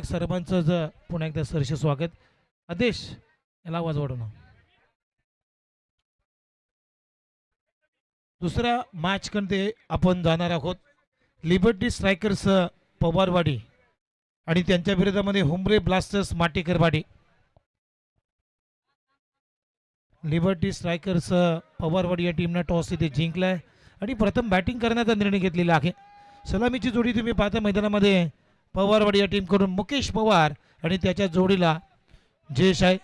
सर्वांचं पुन्हा एकदा सरसे स्वागत. आदेश याला आवाज वाढवणं. दुसऱ्या मॅच कडे आपण जाणार आहोत. लिबर्टी स्ट्रायकर्स पवारवाडी आणि त्यांच्या विरोधामध्ये Humre blasters माटेकरवाडी. Liberty strikers Pawarwadi या टीमनं टॉस इथे जिंकलाय आणि प्रथम बॅटिंग करण्याचा निर्णय घेतलेला आहे. सलामीची जोडी तुम्ही पाहता मैदानामध्ये पवारवाडी या टीमकडून मुकेश पवार आणि त्याच्या जोडीला जयेश आहे,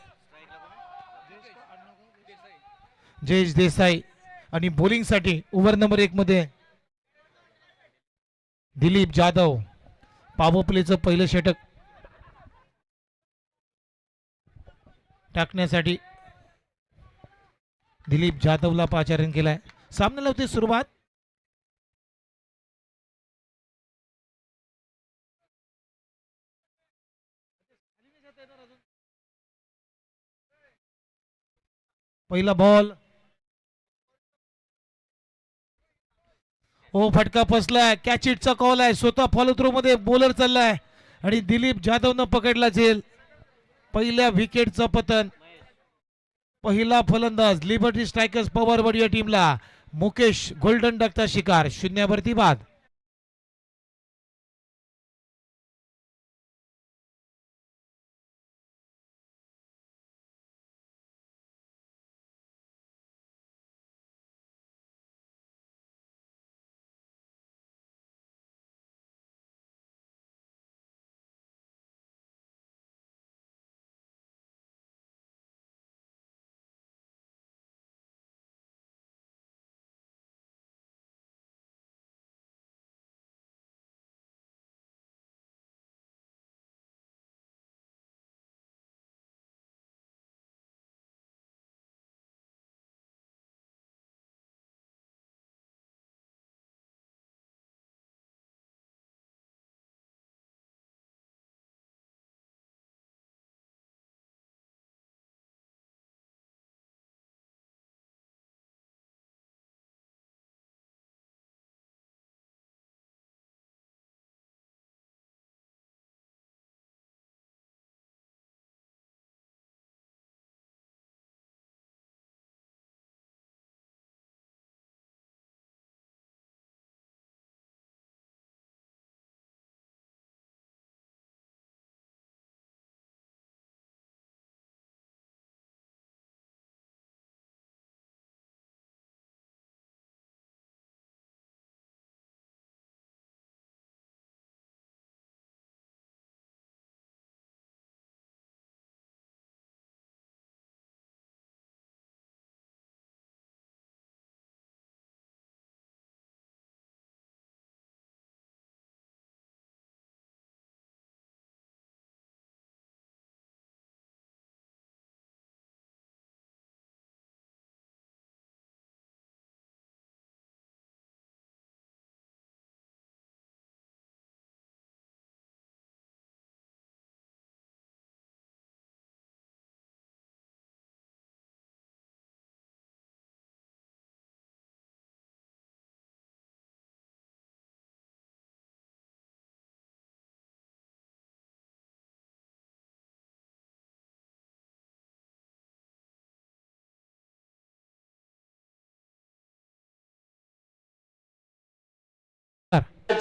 जयेश देसाई. आणि बॉलिंगसाठी ओव्हर नंबर 1 मध्ये दिलीप जाधव. पॉवर प्लेचं पहिलं षटक टाकण्यासाठी दिलीप जाधवला पाचारण केलाय. सामन्याला होती सुरुवात. पहिला बॉल ओ फटका फसलाय. कॅच इटचा कॉल आहे. स्वतः फॉलो थ्रो मध्ये बॉलर चाललाय आणि दिलीप जाधवनं पकडला झेल. पहिल्या विकेटचं पतन. पहिला फलंदाज लिबर्टी स्ट्रायकर्स पवारवाडी या टीमला मुकेश गोल्डन डकचा शिकार. 0वरती बाद.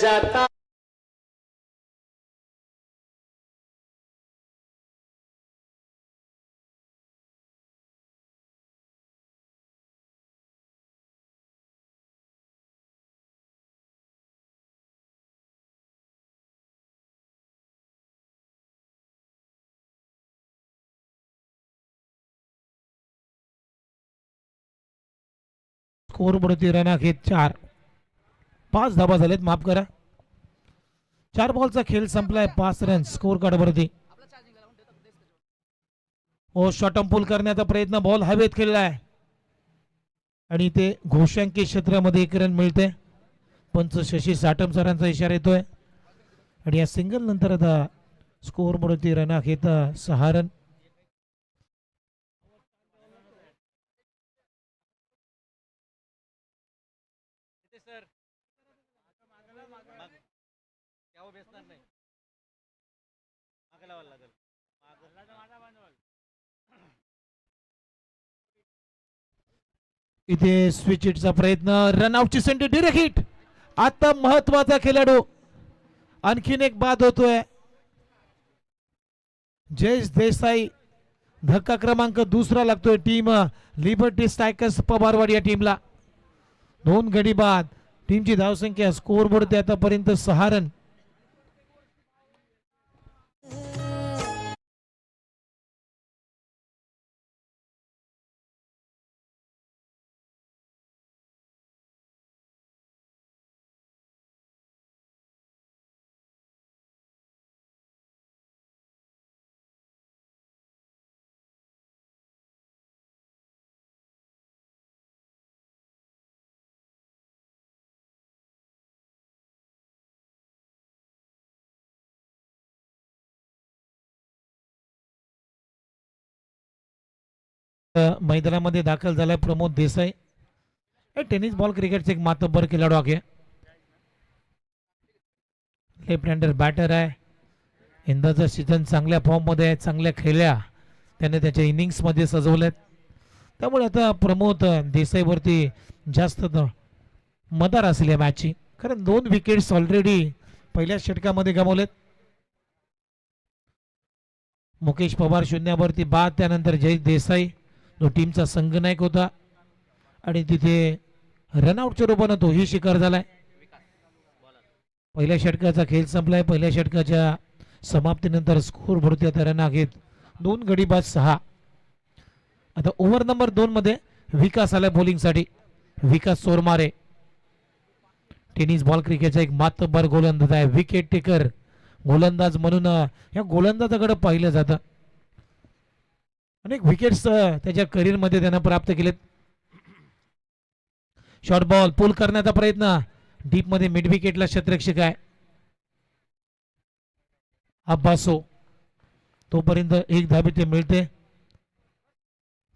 जाता स्कोर बढती. रन घेत 4. 5 धाबा झालेत, माफ करा. 4 बॉलचा खेळ संपलाय. 5 रन स्कोर कार्ड वरती. ओ शॉटम पुल करण्याचा प्रयत्न. बॉल हवेत खेळलाय आणि ते घोषांकी क्षेत्रामध्ये 1 रन मिळते. पंच शशी साटम सरांचा इशारा येतोय आणि या सिंगल नंतर आता स्कोर बढती. रन घेत 6 रन. इथे स्विच हिटचा प्रयत्न, रनआउटची संधी, डिरेक्ट हिट. आता महत्वाचा खेळाडू आणखीन एक बाद होतोय. जयेश देसाई धक्का क्रमांक दुसरा लागतोय टीम लिबर्टी स्ट्रायकर्स पवारवाडी या टीमला. 2 गडी बाद. टीमची धावसंख्या स्कोर बोर्ड आतापर्यंत 6 रन. मैदानामध्ये दाखल झालाय प्रमोद देसाई. टेनिस बॉल क्रिकेटचे एक मातब्बर खेळाडू आहे. लेफ्ट हँडर बॅटर आहे. यंदाचा सीझन चांगल्या फॉर्म मध्ये आहे, चांगल्या खेळल्या त्याने त्याच्या इनिंग्स मध्ये सजवल्यात. त्यामुळे आता प्रमोद देसाईवरती जास्त मदार असेल या मॅचची, कारण 2 विकेट्स ऑलरेडी पहिल्या षटकामध्ये गमावलेत. मुकेश पवार शून्यावरती बाद. त्यानंतर जयेश देसाई जो टीमचा संघनायक होता आणि तिथे रनआउटच्या रूपानं तोही शिकार झालाय. पहिल्या षटकाचा खेळ संपलाय. पहिल्या षटकाच्या समाप्तीनंतर स्कोर भरती आता रन आहेत 2 गडी बाद 6. आता ओव्हर नंबर 2 मध्ये विकास आलाय बॉलिंगसाठी. विकास चोरमारे टेनिस बॉल क्रिकेटचा एक मातब्बर गोलंदाज आहे, विकेट टेकर गोलंदाज म्हणून या गोलंदाजाकडे पाहिलं जातं. अनेक विकेट्स त्याच्या करिअर मध्ये त्यानं प्राप्त केलेत. शॉर्ट बॉल पुल करण्याचा प्रयत्न, डीप मध्ये मिड विकेटला क्षेत्ररक्षक आहे अब्बासो. तोपर्यंत एक धाबी ते मिळते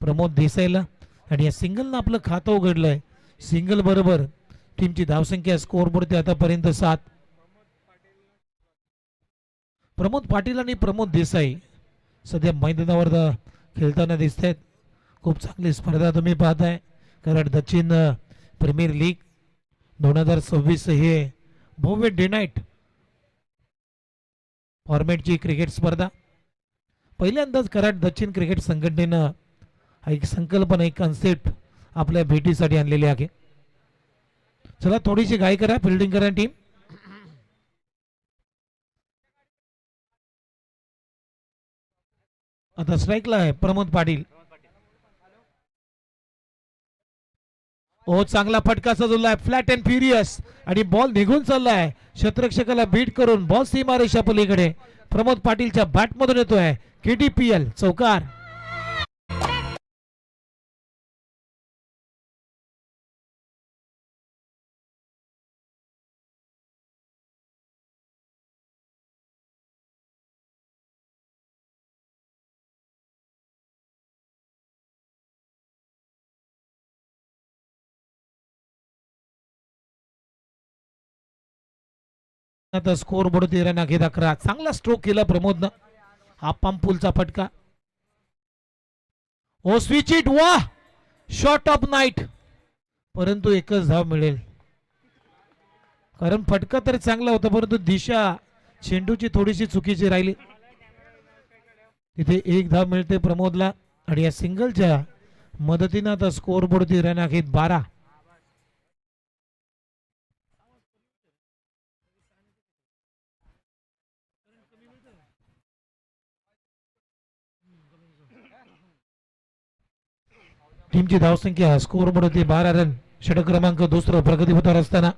प्रमोद देसाईला आणि या सिंगलनं आपलं खातं उघडलंय. सिंगल बरोबर टीमची धावसंख्या स्कोर बोर्ड आतापर्यंत 7. प्रमोद पाटील आणि प्रमोद देसाई सध्या मैदानावर खेळताना दिसत आहेत. खूप चांगली स्पर्धा तुम्ही पाहताय. कराड दक्षिण प्रीमियर लीग 2026 हे भव्य डे नाईट फॉर्मॅटची क्रिकेट स्पर्धा पहिल्यांदाच कराड दक्षिण क्रिकेट संघटनेनं एक संकल्पना, एक कन्सेप्ट आपल्या भेटीसाठी आणलेली आहे. चला थोडीशी घाई करा, फिल्डिंग करा टीम. आता स्ट्राईकला आहे प्रमोद पाटील. ओ चांगला फटका सजवलाय, फ्लॅट अँड फ्युरियस आणि बॉल निघून चाललाय. क्षेत्ररक्षकाला बीट करून बॉल सीमारेषा पलीकडे प्रमोद पाटीलच्या बॅट मधून येतोय. केटीपीएल चौकार. आता स्कोर बोर्ड 13 नागेत 11. चांगला स्ट्रोक केला प्रमोदनं. हा पंपूलचा फटका. ओ स्विच इट, वाह शॉट ऑफ नाईट. परंतु एकच धाव मिळेल, कारण फटका तर चांगला होता परंतु दिशा चेंडूची थोडीशी चुकीची राहिली. तिथे एक धाव मिळते प्रमोदला आणि या सिंगलच्या मदतीनं आता स्कोर बोर्ड 13 नागेत 12. टीमची धावसंख्या स्कोर बोर्ड 12 रन. षटक क्रमांक 2 प्रगतीपथावर असताना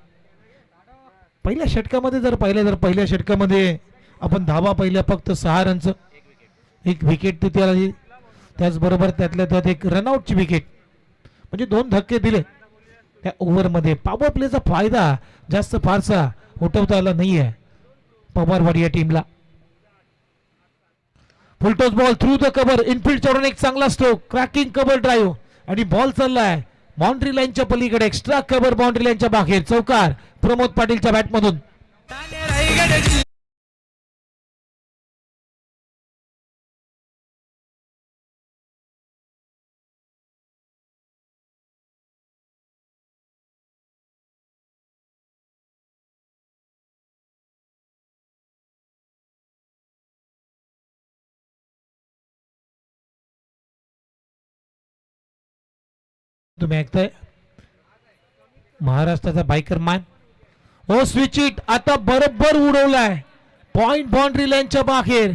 पहिल्या षटकामध्ये जर पाहिलं तर पहिल्या षटकामध्ये आपण धावा पहिल्या फक्त 6 रनचं, एक विकेट तिथे आली. त्याचबरोबर त्यातल्या त्यात एक रनआउटची विकेट, म्हणजे 2 धक्के दिले त्या ओव्हरमध्ये. पॉवर प्लेचा फायदा जास्त फारसा उठवता आला नाहीये पवारवाडी या टीमला. Full toss ball through the cover, Enfield चढून एक चांगला स्ट्रोक, क्रॅकिंग कव्हर ड्राईव्ह आणि बॉल चाललाय बाउंड्री लाईनच्या पलीकडे, एक्स्ट्रा कव्हर बाउंड्री लाईनच्या बाहेर. चौकार प्रमोद पाटीलच्या बॅटमधून. तुम्ही ऐकताय महाराष्ट्राचा biker man. Oh switch it आता बरोबर उडवलाय पॉइंट बाउंड्री लाईनच्या बाहेर.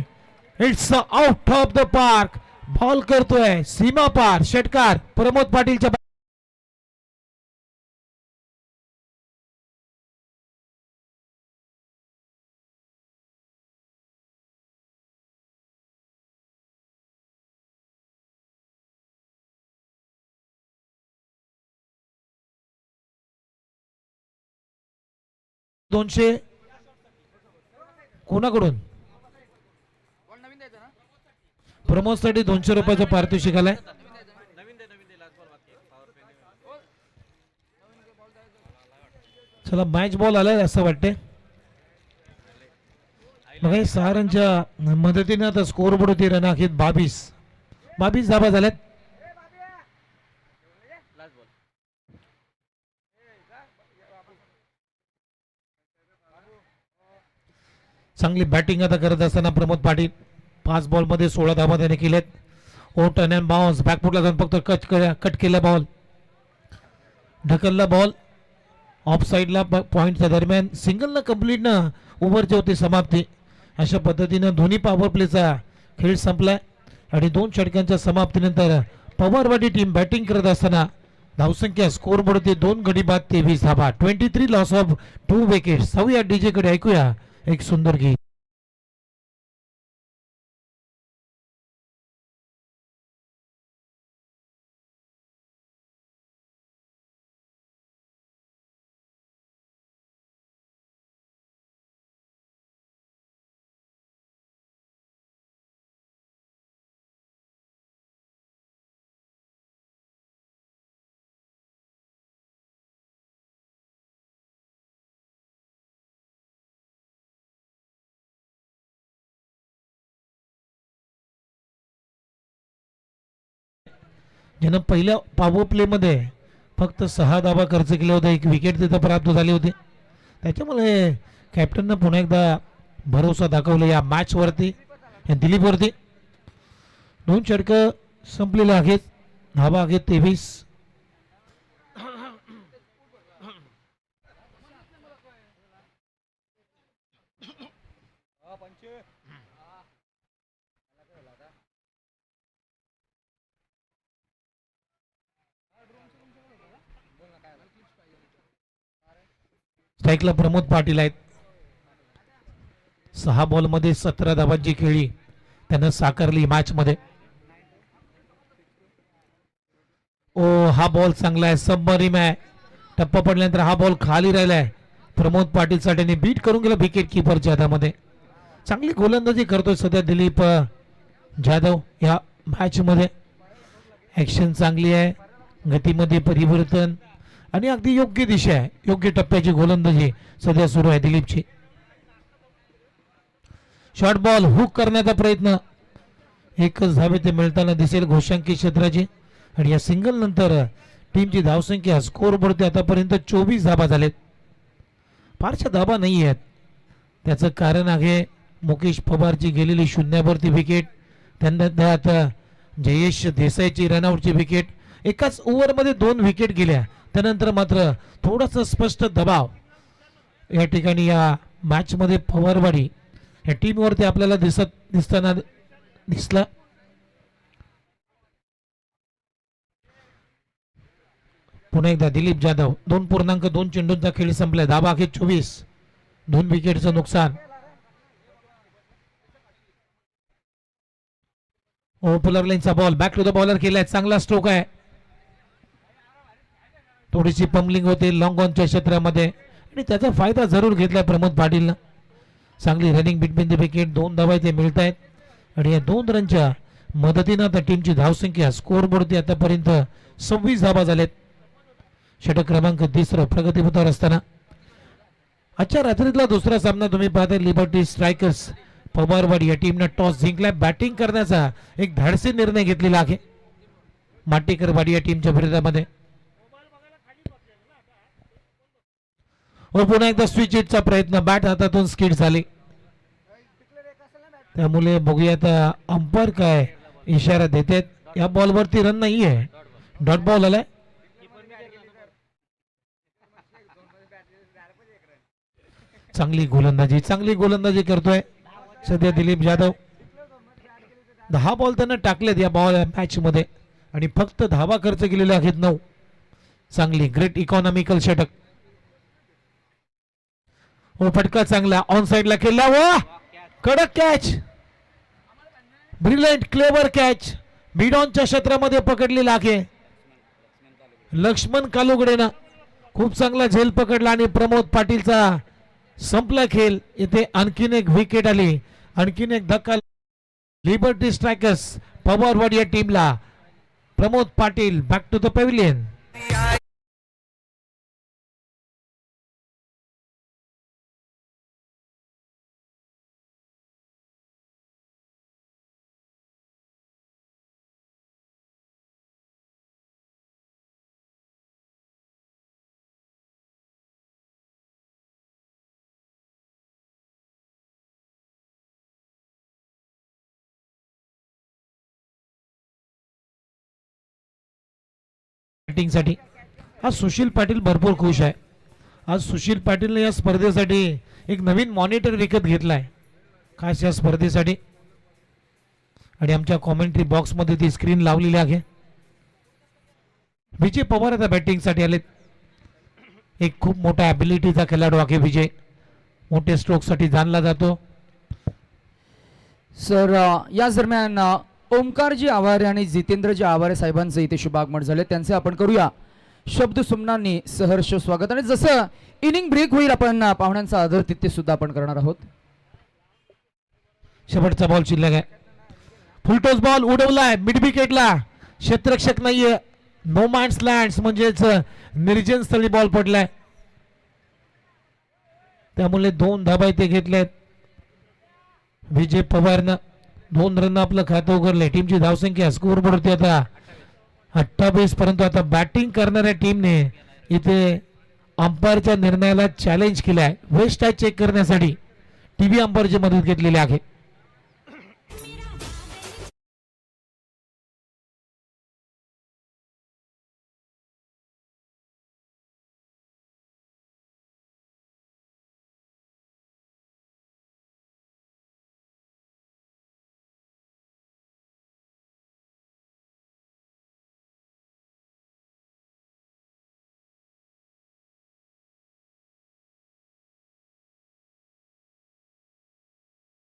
It's out of the park. Ball करतोय सीमा पार षटकार प्रमोद पाटीलच्या. दोनशे कोणाकडून प्रमोद साठी 200 रुपयाचं पारितोषिक आलंय. चला मॅच बॉल आलाय असं वाटतंय. मग हे 6 रनच्या मदतीने आता स्कोर बोर्ड होती रन आखित 22 धाबा झाल्यात. चांगली बॅटिंग आता करत असताना प्रमोद पाटील 5 बॉल मध्ये 16 धाबा त्याने केलेत. ओ टर्न अँड बाउन्स बॅकफुटला जाऊन फक्त कट केला बॉल ढकलला बॉल ऑफ साइडला पॉइंटच्या दरम्यान सिंगल न कंप्लीट न ओव्हरची होती समाप्ती. अशा पद्धतीनं दोन्ही पॉवर प्लेचा खेळ संपलाय आणि 2 षटकांच्या समाप्तीनंतर पवारवाडी टीम बॅटिंग करत असताना धावसंख्या स्कोर बोर्ड 2 गडी बाद 23 धाबा 23 लॉस ऑफ 2 विकेट्स. जाऊया डीजे कडे ऐकूया एक सुंदर गीत. ज्यानं पहिल्या पॉवर प्ले मध्ये फक्त 6 धाबा खर्च केले होते 1 विकेट तिथं प्राप्त झाली होती. त्याच्यामुळे कॅप्टननं पुन्हा एकदा भरोसा दाखवला या मॅच वरती दिलीप वरती. 2 षटकं संपलेले आहेत धाबा आहेत 23. स्ट्राईकला प्रमोद पाटील आहेत. 6 बॉल मध्ये 17 धाबांची खेळी त्यानं साकारली मॅच मध्ये. ओ हा बॉल चांगला आहे सबमरीम आहे. टप्पा पडल्यानंतर हा बॉल खाली राहिलाय. प्रमोद पाटील साठी बीट करून गेला विकेट किपरच्या हातामध्ये. चांगली गोलंदाजी करतोय सध्या दिलीप जाधव या मॅच मध्ये. ऍक्शन चांगली आहे गतीमध्ये परिवर्तन आणि अगदी योग्य दिशा आहे योग्य टप्प्याची गोलंदाजी सध्या सुरू आहे दिलीपची. शॉर्ट बॉल हुक करण्याचा प्रयत्न 1च धाबे ते मिळताना दिसेल घोषांकी क्षेत्राची. आणि या सिंगल नंतर टीमची धावसंख्या स्कोर बोर्ड आतापर्यंत 24 धाबा झालेत. फारशा धाबा नाही आहेत. त्याचं कारण आहे मुकेश पवारची गेलेली शून्यावरती विकेट. त्यात जयेश देसाईची रनआउटची विकेट. एकाच ओव्हरमध्ये 2 विकेट गेल्या. त्यानंतर मात्र थोडासा स्पष्ट दबाव या ठिकाणी या मॅच मध्ये पवारवाडी या टीमवरती आपल्याला दिसताना दिसला. पुन्हा एकदा दिलीप जाधव 2.2 चेंडूंचा खेळ संपलाय. धाबा आहे 24. 2 विकेटचं नुकसान. ओपनर लाईनचा ball back to the bowler केलाय. चांगला स्ट्रोक आहे. थोडीशी पंबलिंग होते लॉंग ऑनच्या क्षेत्रामध्ये आणि त्याचा फायदा जरूर घेतलाय प्रमोद पाटीलनं. चांगली रनिंग बिटवीन द विकेट 2 धावा ते मिळत आहेत आणि या 2 रनच्या मदतीनं आता टीमची धावसंख्या स्कोर बोर्ड आतापर्यंत 26 धावा झालेत. षटक क्रमांक 3 प्रगतीपथावर असताना आजच्या रात्रीतला दुसरा सामना तुम्ही पाहताय लिबर्टी स्ट्रायकर्स पवारवाडी या टीमनं टॉस जिंकलाय. बॅटिंग करण्याचा एक धाडसी निर्णय घेतलेला आहे माटेकरवाडी या टीमच्या विरोधामध्ये. पुन्हा एकदा स्विच हिटचा प्रयत्न बॅट हातातून स्किड झाली. त्यामुळे बघूया आता अंपायर काय इशारा देतात. या बॉलवरती रन नाहीये डॉट बॉल आलाय. चांगली गोलंदाजी करतोय सध्या दिलीप जाधव. 10 बॉल त्यानं टाकलेत या मॅच मध्ये आणि फक्त धावा खर्च केलेले आहेत 9. चांगली ग्रेट इकॉनॉमिकल षटक. ओ फटका चांगला ऑन साइडला केला व कडक कॅच. ब्रिलियंट क्लेवर कॅच मिडॉनच्या क्षेत्रामध्ये पकडलेला आहे. लक्ष्मण कालुगडेनं खूप चांगला झेल पकडला आणि प्रमोद पाटीलचा संपला खेळ. इथे आणखीन एक विकेट आली, आणखीन एक धक्का. लिबर्टी स्ट्रायकर्स पवारवाड या टीमला. Pramod Patil back to the pavilion. साठी आज सुशील पाटील भरपूर खुश आहे. आज सुशील पाटीलने या स्पर्धेसाठी एक नवीन मॉनिटर विकत घेतलाय खास या स्पर्धेसाठी आणि आमच्या कॉमेंट्री बॉक्स मध्ये ती स्क्रीन लावलेली आहे. विजय पवार आता बॅटिंग साठी आलेत. एक खूप मोठा ॲबिलिटीचा खेळाडू आहे विजय. मोठे स्ट्रोक साठी जाणला जातो. सर या दरम्यान ओमकारजी आवारे आणि जितेंद्रजी आवारे साहेबांचं इथे शुभागमन झाले. त्यांचे आपण करूया शब्द सुमनांनी सहर्ष स्वागत. आणि जसं इनिंग ब्रेक होईल आपण पाहुण्यांचा आदर तिथे सुद्धा आपण करणार आहोत. शेवटचा बॉल शिल्लक आहे. फुलटॉस बॉल उडवलाय मिड विकेटला. क्षेत्ररक्षक नाहीये. नो मॅन्स लँड्स म्हणजेच निर्जन स्थळी बॉल पडलाय. त्यामुळे 2 धाबा इथे घेतलेत. विजय पवारनं 2 रन आपलं खातं उघडलंय. टीमची धावसंख्या स्कोर बोर्डवरती आता 28. परंतु आता बॅटिंग करणाऱ्या टीमने इथे अंपायरच्या निर्णयाला चॅलेंज केलाय. वेस्ट आहे चेक करण्यासाठी टीव्ही अंपायरची मदत घेतलेली आहे.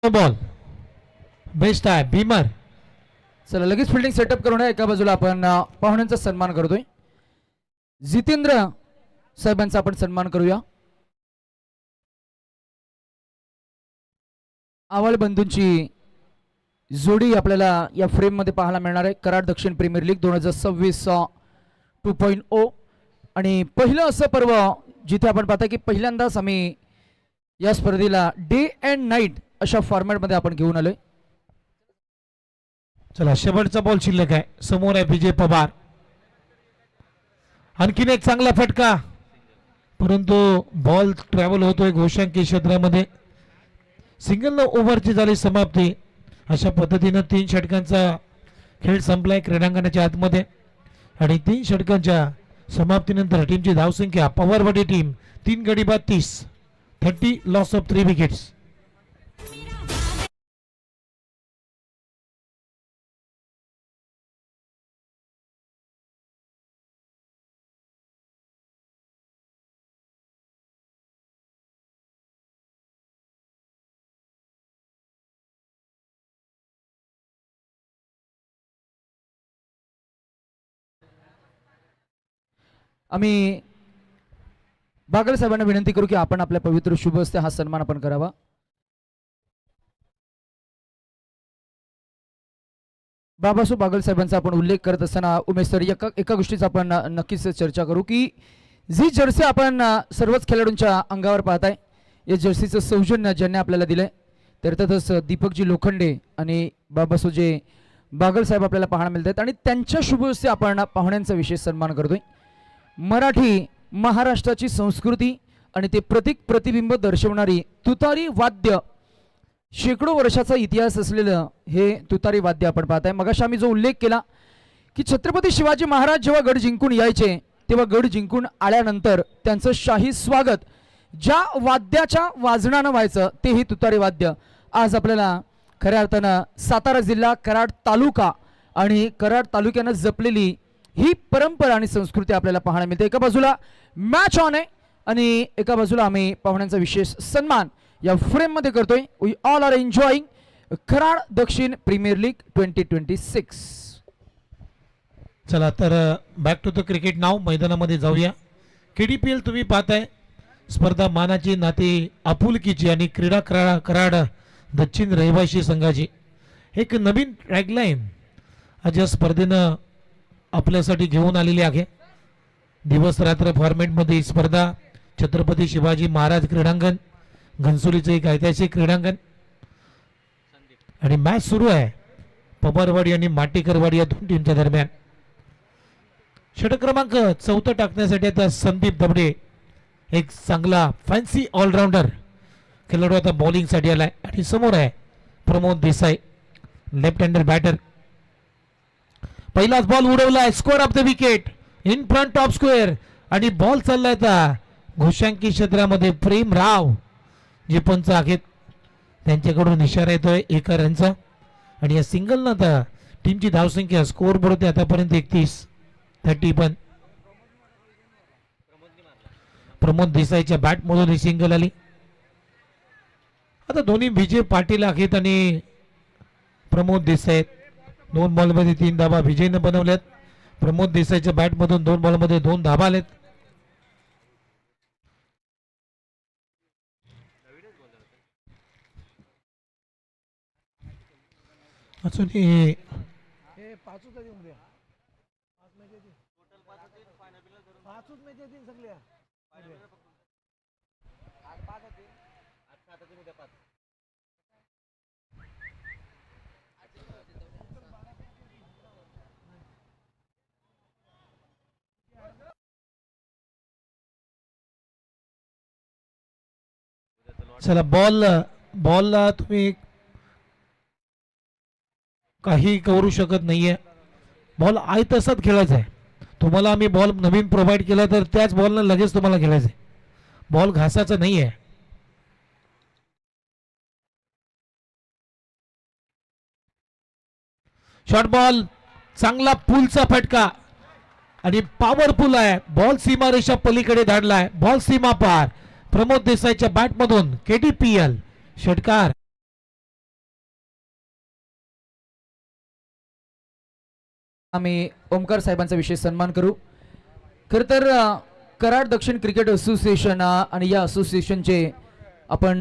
बॉल बेस्ट आहे भीमर. चला लगेच फिल्डिंग सेटअप करून एका बाजूला आपण पाहुण्यांचा सन्मान करतोय. जितेंद्र साहेबांचा आपण सन्मान करूया. आवाळ बंधूंची जोडी आपल्याला या फ्रेम मध्ये पाहायला मिळणार आहे. कराड दक्षिण प्रीमियर लीग 2026 2.0 आणि पहिलं असं पर्व जिथे आपण पाहता की पहिल्यांदाच आम्ही या स्पर्धेला डे अँड नाईट अशा फॉर्मॅट मध्ये आपण घेऊन आलोय. चला शेवटचा बॉल शिल्लक आहे. समोर आहे विजय पवार. आणखीन एक चांगला फटका परंतु बॉल ट्रॅव्हल होतोय घोषांकी क्षेत्रामध्ये. सिंगल ओव्हरची झाली समाप्ती. अशा पद्धतीनं 3 षटकांचा खेळ संपलाय क्रीडांगणाच्या आतमध्ये आणि 3 षटकांच्या समाप्तीनंतर टीमची धावसंख्या पवारवाडी टीम 3 गडी बाद 30. 30 लॉस ऑफ 3 विकेट्स. आम्ही बागल साहेबांना विनंती करू की आपण आपल्या पवित्र शुभ हस्ते हा सन्मान आपण करावा. बाबासो बागल साहेबांचा आपण उल्लेख करत असताना उमेश सर एका गोष्टीचा आपण नक्कीच चर्चा करू की जी जर्सी आपण सर्वच खेळाडूंच्या अंगावर पाहताय या जर्सीचं सौजन्य ज्यांनी आपल्याला दिलंय तर त्यातच दीपकजी लोखंडे आणि बाबासो जे बागल साहेब आपल्याला पाहायला मिळतात आणि त्यांच्या शुभ हस्ते आपण पाहुण्यांचा विशेष सन्मान करतोय. मराठी महाराष्ट्राची संस्कृती आणि ते प्रतिबिंब दर्शवणारी तुतारी वाद्य शेकडो वर्षाचा इतिहास असलेलं हे तुतारी वाद्य आपण पाहताय. मगाशी आम्ही जो उल्लेख केला की छत्रपती शिवाजी महाराज जेव्हा गड जिंकून यायचे तेव्हा गड जिंकून आल्यानंतर त्यांचं शाही स्वागत ज्या वाद्याच्या वाजनानं व्हायचं तेही तुतारी वाद्य आज आपल्याला खऱ्या अर्थानं सातारा जिल्हा कराड तालुका आणि कराड तालुक्यानं जपलेली ही परंपरा आणि संस्कृती आपल्याला पाहायला मिळते. एका बाजूला मॅच ऑन आहे आणि एका बाजूला आम्ही पाहुण्यांचा विशेष सन्मान या फ्रेम मध्ये करतोय. We all are enjoying Karad Dakshin premier league 2026. चला तर बॅक टू द क्रिकेट नाव मैदानामध्ये जाऊया. KDPL तुम्ही पाहताय स्पर्धा मानाची नाती आपुलकीची आणि क्रीडा कराड दक्षिण रहिवासी संघाची एक नवीन टॅगलाईन आज या स्पर्धेनं आपल्यासाठी घेऊन आलेली आहे. दिवस रात्र फॉर्मॅटमध्ये ही स्पर्धा छत्रपती शिवाजी महाराज क्रीडांगण घनसोलीचं एक ऐतिहासिक क्रीडांगण आणि मॅच सुरू आहे पवारवाडी आणि माटेकरवाडी या दोन टीमच्या दरम्यान. षटक क्रमांक 4 टाकण्यासाठी आता संदीप दबडे एक चांगला फॅन्सी ऑलराऊंडर खेळाडू आता बॉलिंग साठी आलाय आणि समोर आहे Pramod Desai left hander batter. पहिलाच बॉल उडवलाय score off the wicket in front of square आणि बॉल चाललाय आता घोषांकी क्षेत्रामध्ये प्रेम राव जे पंच आहेत त्यांच्याकडून इशारा येतोय एका रनचा आणि या सिंगल न आता टीमची धावसंख्या स्कोअर बोर्ड होते आतापर्यंत 31-30 पण प्रमोद देसाईच्या बॅट मधून ही सिंगल आली. आता दोन्ही विजय पाटील आहेत आणि प्रमोद देसाई 2 बॉलमध्ये 3 धाबा विजयने बनवल्यात. प्रमोद देसाईच्या बॅट मधून 2 बॉलमध्ये 2 धाबा आलेत. अजून चला बॉलला तुम्ही काही करू शकत नाहीये. बॉल आहे तसाच खेळायचा आहे. तुम्हाला आम्ही बॉल नवीन प्रोव्हाइड केला तर त्याच बॉलनं लगेच तुम्हाला खेळायचं आहे. बॉल घासाचा नाही आहे. शॉर्ट बॉल चांगला पुलचा फटका आणि पॉवरफुल आहे. बॉल सीमारेषा पलीकडे धाडलाय. बॉल सीमा पार प्रमोद देसाईच्या बॅट मधून KDPL षटकार. आम्ही ओमकार साहेबांचा विशेष सन्मान करू. खरं तर कराड दक्षिण क्रिकेट असोसिएशन आणि या असोसिएशनचे आपण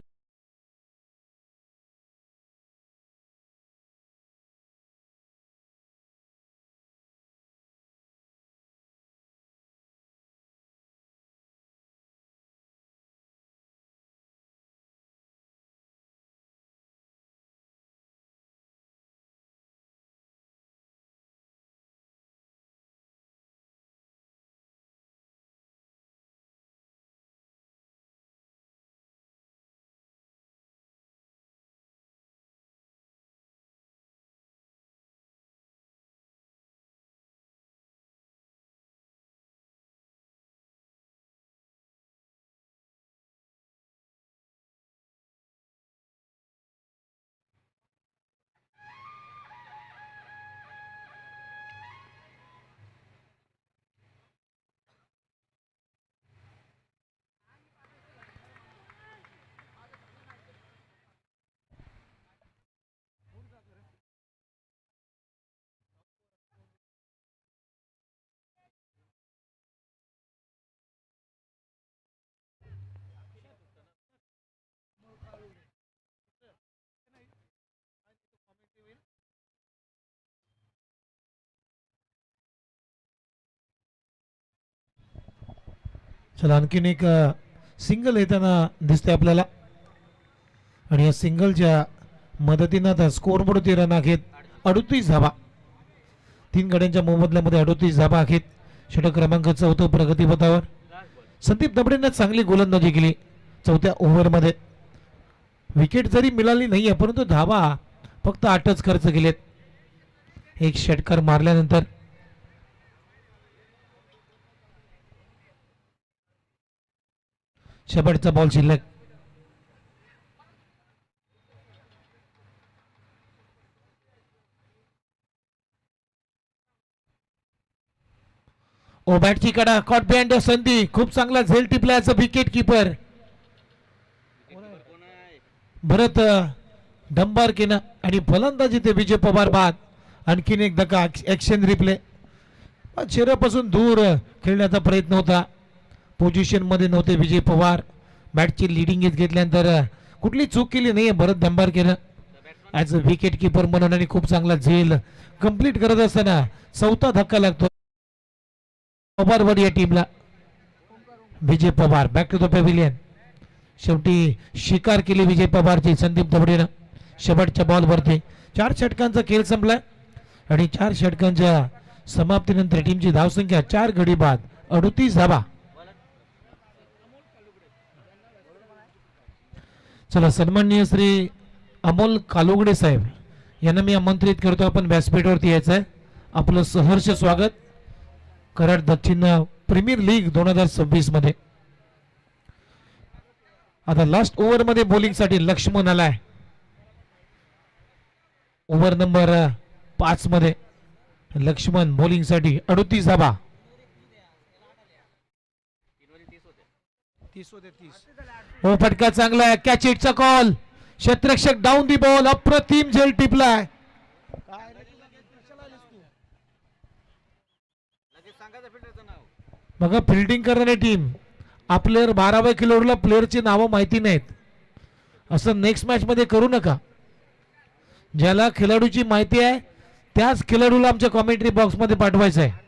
चला आणखीन एक सिंगल येताना दिसते आपल्याला आणि या सिंगलच्या मदतीनं आता स्कोर बोर्ड 13 रन आहेत. 38 धाबा 3 गड्यांच्या मोबदल्यामध्ये 38 धाबा आहेत. षटक क्रमांक 4 प्रगतीपथावर. संदीप दबडेने चांगली गोलंदाजी केली 4थ्या ओव्हरमध्ये. विकेट जरी मिळाली नाहीये परंतु धाबा फक्त 8च खर्च केलेत. एक षटकार मारल्यानंतर शेवटचा बॉल शिल्लक. ओ बॅटची कडा कॉट बिहाइंड संधी. खूप चांगला झेल टिपल्याचं विकेट किपर भरत डंबारकीनं आणि फलंदाजी ते विजय पवार बाद. आणखीन एक धक्का ऍक्शन रिप्ले. चेहऱ्यापासून दूर खेळण्याचा प्रयत्न होता. पोझिशन मध्ये नव्हते विजय पवार. बॅटची लिडिंग घेतल्यानंतर कुठली चूक केली नाही भरत डंबारकीनं ॲज अ विकेट किपर म्हणून. आणि खूप चांगला झेल कंप्लीट करत असताना चौथा धक्का लागतो पवारवर या टीमला. Vijay Pawar back to the pavilion. शेवटी शिकार केली विजय पवारची संदीप दबडेनं शेवटच्या बॉलवरती. 4 षटकांचा खेळ संपलाय आणि 4 षटकांच्या समाप्तीनंतर टीमची धावसंख्या 4 गडी बाद 38 धावा. चला सन्माननीय श्री अमोल कालुगडे साहेब यांना मी आमंत्रित करतो. आपण व्यासपीठावरती यायचं आहे. आपलं सहर्ष स्वागत कराड दक्षिण प्रीमियर लीग 2026 मध्ये. आता लास्ट ओव्हर मध्ये बॉलिंग साठी लक्ष्मण आलाय. ओव्हर नंबर 5 मध्ये लक्ष्मण बॉलिंग साठी 38 धावा. 30 हो फटका चांगला आहे. कॅच इटचा कॉल. क्षेत्ररक्षक डाऊन दी बॉल. अप्रतिम झेल टिपलाय. बघा फिल्डिंग करणारी टीम आपल्यावर 12व्या किलोला प्लेअरची नावं माहिती नाहीत असं नेक्स्ट मॅच मध्ये करू नका. ज्याला खेळाडूची माहिती आहे त्याच खेळाडूला आमच्या कॉमेंट्री बॉक्स मध्ये पाठवायचं आहे.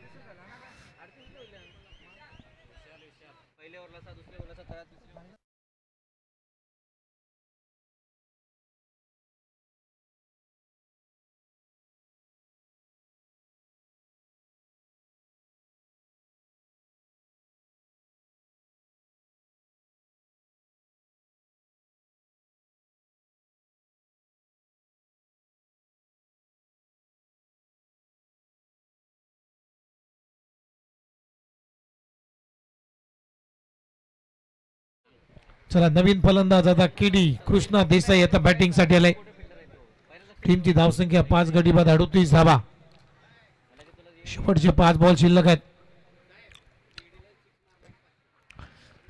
चला नवीन फलंदाज आता केडी कृष्णा देसाई आता बॅटिंग साठी आलाय. टीमची धावसंख्या 5 गडी बाद 38 धावा. शेवटचे 5 बॉल शिल्लक आहेत.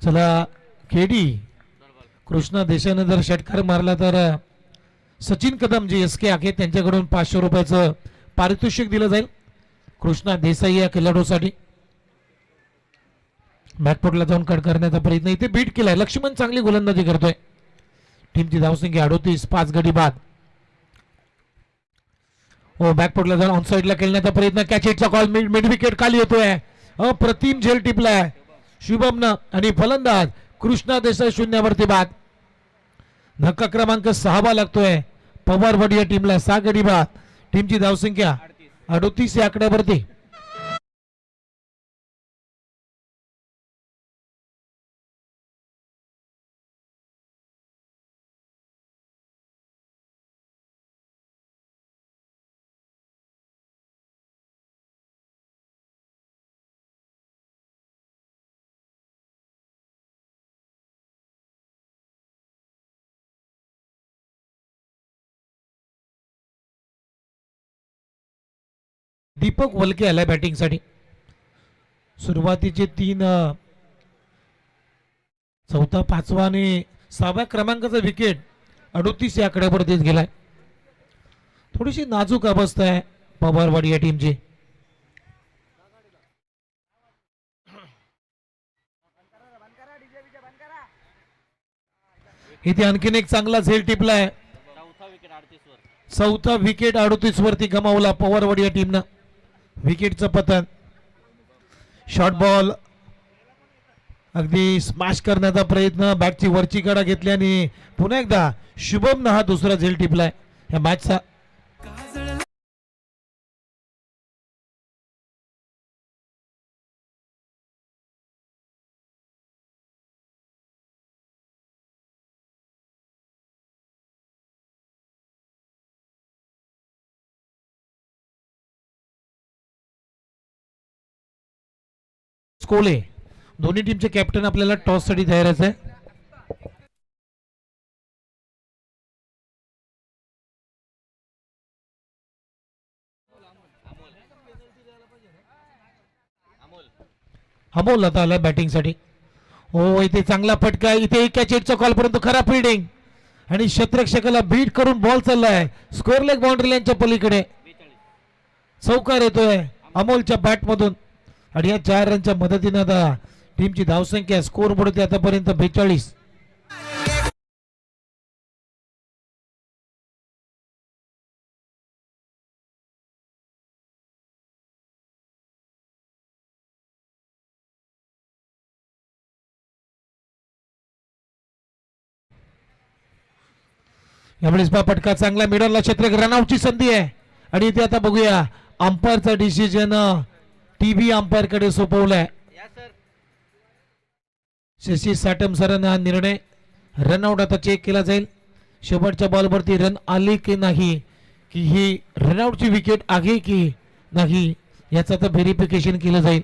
चला केडी कृष्णा देसाईने जर षटकार मारला तर सचिन कदम जे एस के आहे त्यांच्याकडून 500 रुपयाचं पारितोषिक दिलं जाईल कृष्णा देसाई या खेळाडूसाठी. बॅकफुटला जाऊन कट करण्याचा प्रयत्न इथे बीट केलाय. लक्ष्मण चांगली गोलंदाजी करतोय. टीमची धावसंख्या 38 5 गडी बाद. हो बॅकफुटला जाऊन ऑन साइडला खेळण्याचा प्रयत्न. कॅच हिटचा कॉल. मिड विकेट खाली येतोय. अप्रतिम झेल टिपलाय शुभमनं आणि फलंदाज कृष्णा देसाई शून्यावरती बाद. धक्का क्रमांक 6 लागतोय पवारवाड या टीमला. 6 गडी बाद. टीमची धावसंख्या 38 या आकड्यावरती. दीपक वलके आलाय बॅटिंग साठी. सुरुवातीचे 3 चौथा 5वा आणि 6व्या क्रमांकाचा विकेट 38 या आकड्यावरतीच गेलाय. थोडीशी नाजूक अवस्था आहे पवारवाडी या टीमची. इथे आणखीन एक चांगला झेल टिपलाय. चौथा विकेट 38 वरती गमावला पवारवाडी या टीमनं. विकेटचं पतन. शॉर्ट बॉल अगदी स्मॅश करण्याचा प्रयत्न. बॅटची वरची कडा घेतली आणि पुन्हा एकदा शुभमनं हा दुसरा झेल टिपलाय या मॅचचा. कोले दोन्ही टीमचे कॅप्टन आपल्याला टॉस साठी तयार आहे. अमोल आता आलाय बॅटिंगसाठी. हो इथे चांगला फटका आहे. इथे कॅचेटचा कॉल, परंतु खरा फिल्डिंग आणि क्षेत्ररक्षकाला बीट करून बॉल चाललाय स्क्वेअर लेग बाउंड्री लाईनच्या पलीकडे. चौकार येतोय अमोलच्या बॅट मधून आणि या 4 रनच्या मदतीने आता टीमची धावसंख्या स्कोर बोर्ड आतापर्यंत 42. यावेळेस पटका चांगला मिडलला क्षेत्र रनआउटची संधी आहे आणि इथे आता बघूया अंपायरचा डिसिजन टीव्ही अंपायर कडे सोपवलाय. शशी साटम सरांना हा निर्णय रनआउट आता चेक केला जाईल. शेवटच्या बॉलवरती रन आले की नाही, की ही रनआउटची विकेट आहे की नाही याचं आता व्हेरिफिकेशन केलं जाईल.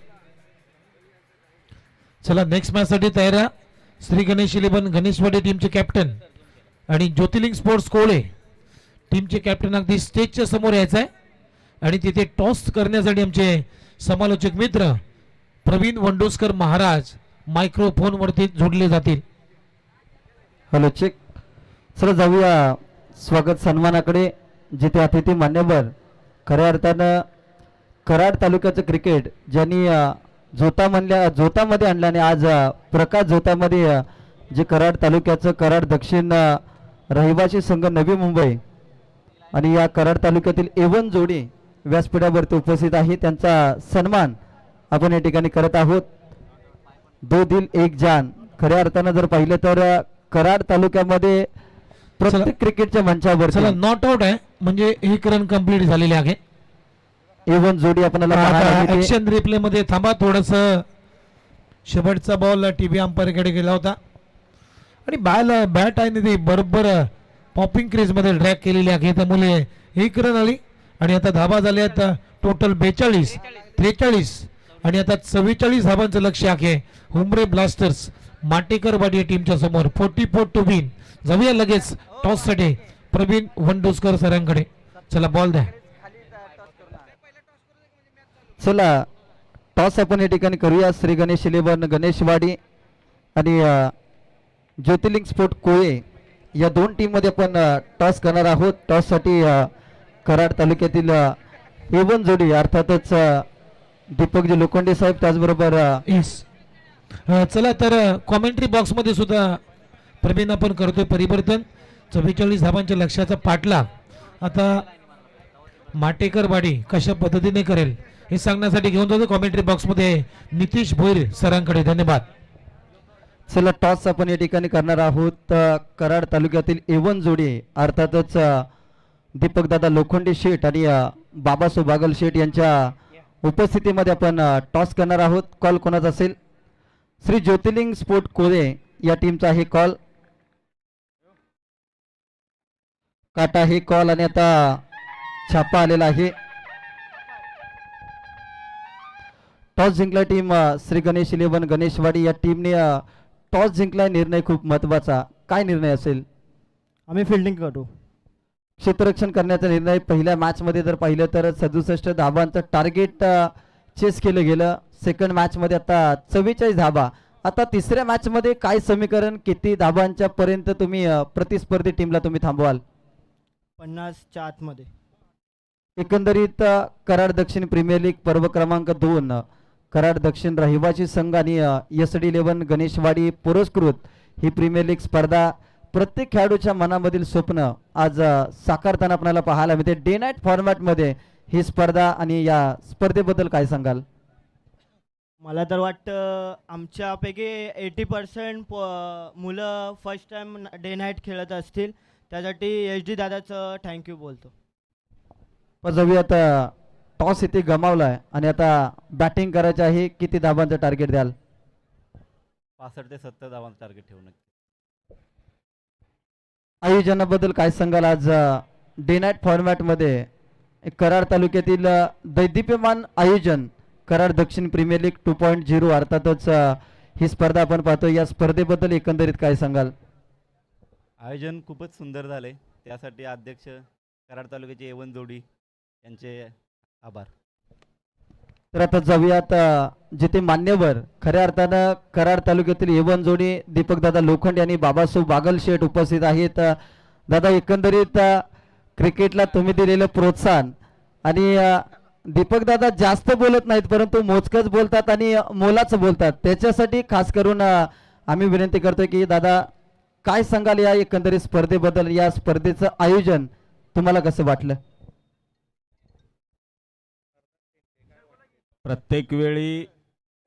चला नेक्स्ट मॅच साठी तयार आहे. श्री गणेश 11 गणेशवाडी टीमचे कॅप्टन आणि ज्योतिर्लिंग स्पोर्ट्स कोळे टीमचे कॅप्टन अगदी स्टेजच्या समोर यायचं आहे आणि तिथे टॉस करण्यासाठी आमचे समालोचक मित्र प्रवीण वंडोसकर महाराज मायक्रोफोन वरती जोडले जातील. Hello check. चला जाऊया स्वागत सन्मानाकडे, जिथे अतिथी मान्यवर खऱ्या अर्थानं कराड तालुक्याचं क्रिकेट ज्यांनी जोतामध्ये आणलं आणि आज प्रकाश जोतामध्ये जे कराड तालुक्याचं कराड दक्षिण रहिवासी संघ नवी मुंबई आणि या कराड तालुक्यातील A1 जोडी व्यासपीठावरती उपस्थित आहे, त्यांचा सन्मान आपण या ठिकाणी करत आहोत. दो दिल एक जान. खऱ्या अर्थानं जर पाहिलं तर कराड तालुक्यामध्ये प्रत्येक क्रिकेटच्या मंचावर चला नॉट आउट आहे म्हणजे एक रन कंप्लीट झालेले आहे. A1 जोडी आपल्याला पाहायला मिळते. ऍक्शन रिप्ले मध्ये थांबा थोडस. शेवटचा बॉल टीव्ही अंपायर कडे गेला होता आणि बॅट आहे ती बरोबर पॉपिंग क्रीज मध्ये ड्रॅग केलेली आहे, त्यामुळे एक रन आली आणि आता धाबा झाले आहेत टोटल 42, 43 आणि आता 44 धाबांचं लक्ष आहे हुमरे ब्लास्टर्स माटेकरवाडी या टीमच्या समोर. 44 टू विन. जाऊया लगेच टॉस साठी प्रवीण वंडोसकर सरांकडे. चला बॉल द्या. चला टॉस आपण या ठिकाणी करूया. श्री गणेश 11 गणेशवाडी आणि ज्योतिर्लिंग स्पोर्ट कोळे या दोन टीम मध्ये आपण टॉस करणार आहोत. टॉस साठी कराड तालुक्यातील A1 जोडी अर्थातच दीपकजी लोखंडे साहेब, त्याचबरोबर चला तर कॉमेंट्री बॉक्स मध्ये सुद्धा प्रवीण आपण करतोय परिवर्तन. 44 धाबांच्या लक्ष्याचा पाठलाग आता माटेकरवाडी कशा पद्धतीने करेल हे सांगण्यासाठी घेऊन जातो कॉमेंट्री बॉक्स मध्ये नितीश भोईर सरांकडे. धन्यवाद. चला टॉस आपण या ठिकाणी करणार आहोत. कराड तालुक्यातील A1 जोडी अर्थातच दीपक दादा लोखंडे शेठ आणि बाबासो बागल शेठ यांच्या उपस्थितीमध्ये आपण टॉस करणार आहोत. कॉल कोणाचा असेल? श्री ज्योतिर्लिंग स्पोर्ट कोळे या टीमचा आहे कॉल. काटा हे कॉल आणि आता छापा आलेला आहे. टॉस जिंकला टीम श्री गणेश 11 गणेशवाडी या टीमने टॉस जिंकला. निर्णय खूप महत्वाचा. काय निर्णय असेल? आम्ही फिल्डिंग करू. क्षेत्ररक्षण करण्याचा निर्णय. पहिल्या मॅच मध्ये जर पाहिलं तर 67 धाबांचं टार्गेट चेस केलं गेलं. सेकंड मॅच मध्ये आता 44 धाबा. आता तिसऱ्या मॅच मध्ये काय समीकरण, किती धाबांच्या पर्यंत तुम्ही प्रतिस्पर्धी टीमला तुम्ही थांबवाल? 50च्या आतमध्ये. एकंदरीत कराड दक्षिण प्रीमियर लीग पर्व क्रमांक 2 कराड दक्षिण रहिवासी संघ आणि SD 11 गणेशवाडी पुरस्कृत ही प्रीमियर लीग स्पर्धा प्रत्येक खेळाडूच्या मनामधील स्वप्न आज साकारताना आपल्याला पाहायला मिळते. डे नाईट फॉर्मॅट मध्ये ही स्पर्धा आणि या स्पर्धेबद्दल काय सांगाल? मला तर वाटतं आमच्यापैकी 80% मुलं फर्स्ट टाइम डे नाईट खेळत असतील, त्यासाठी SD दादाचं थँक्यू बोलतो. जाऊयात. टॉस इथे गमावलाय आणि आता बॅटिंग करायचं आहे. किती धाबांचं टार्गेट द्याल? 65 ते 70 धावांचं टार्गेट ठेवू नक्की. आयोजनाबद्दल काय सांगाल? आज डे नाईट फॉर्मॅट मध्ये कराड तालुक्यातील दैदिप्यमान आयोजन कराड दक्षिण प्रीमियर लीग 2.0 अर्थातच ही स्पर्धा आपण पाहतो. या स्पर्धेबद्दल एकंदरीत काय सांगाल? आयोजन खूपच सुंदर झाले, त्यासाठी अध्यक्ष कराड तालुक्याचे A1 जोडी यांचे आभार. तर आता जाऊयात जिथे मान्यवर खऱ्या अर्थानं कराड तालुक्यातील एवन जोडी दीपकदादा लोखंडे आणि बाबासाहेब बागलशेठ उपस्थित आहेत. दादा, एकंदरीत क्रिकेटला तुम्ही दिलेलं प्रोत्साहन आणि दीपकदादा जास्त बोलत नाहीत परंतु मोजकच बोलतात आणि मोलाचं बोलतात, त्याच्यासाठी खास करून आम्ही विनंती करतोय की दादा काय सांगाल या एकंदरीत स्पर्धेबद्दल, या स्पर्धेचं आयोजन तुम्हाला कसं वाटलं? प्रत्येक वेळी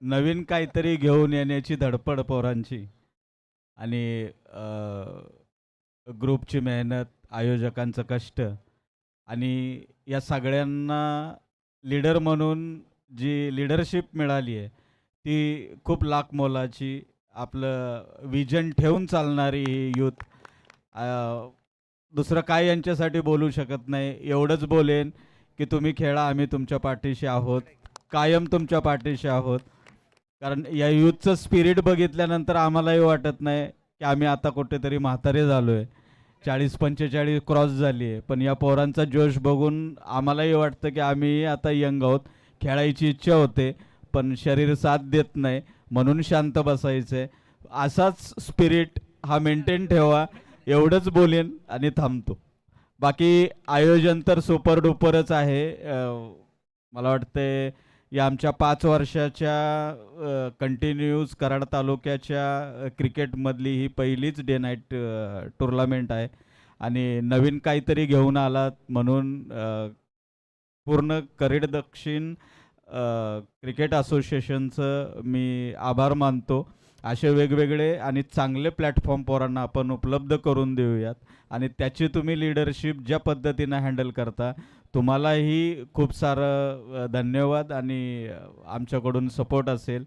नवीन काहीतरी घेऊन येण्याची धडपड पोरांची आणि ग्रुपची मेहनत, आयोजकांचं कष्ट आणि या सगळ्यांना लीडर म्हणून जी लीडरशिप मिळाली आहे ती खूप लाख मोलाची. आपलं विजन ठेवून चालणारी ही यूथ. दुसरं काय यांच्यासाठी बोलू शकत नाही. एवढंच बोलेन की तुम्ही खेळा, आम्ही तुमच्या पाठीशी आहोत, कायम तुमच्या पाठीशी आहोत. कारण या यूथचं स्पिरिट बघितल्यानंतर आम्हालाही वाटत नाही की आम्ही आता कुठेतरी म्हातारे झालो आहे, 40-45 क्रॉस झाली आहे. पण या पोरांचा जोश बघून आम्हालाही वाटतं की आम्ही आता यंग आहोत. खेळायची इच्छा होते पण शरीर साथ देत नाही, म्हणून शांत बसायचं आहे. असाच स्पिरिट हा मेंटेन ठेवा, एवढंच बोलेन आणि थांबतो. बाकी आयोजन तर सुपर डुपरच आहे. मला वाटते या आमच्या 5 वर्षाच्या कंटिन्यूज कराड तालुक्याच्या क्रिकेटमधली ही पहिलीच डे नाईट टुर्नामेंट आहे आणि नवीन काहीतरी घेऊन आलात म्हणून पूर्ण करेड दक्षिण क्रिकेट असोसिएशनचं मी आभार मानतो. असे वेगवेगळे आणि चांगले प्लॅटफॉर्म पोरांना आपण उपलब्ध करून देऊयात आणि त्याची तुम्ही लीडरशिप ज्या पद्धतीनं हँडल करता, तुम्हालाही खूप सारं धन्यवाद आणि आमच्याकडून सपोर्ट असेल.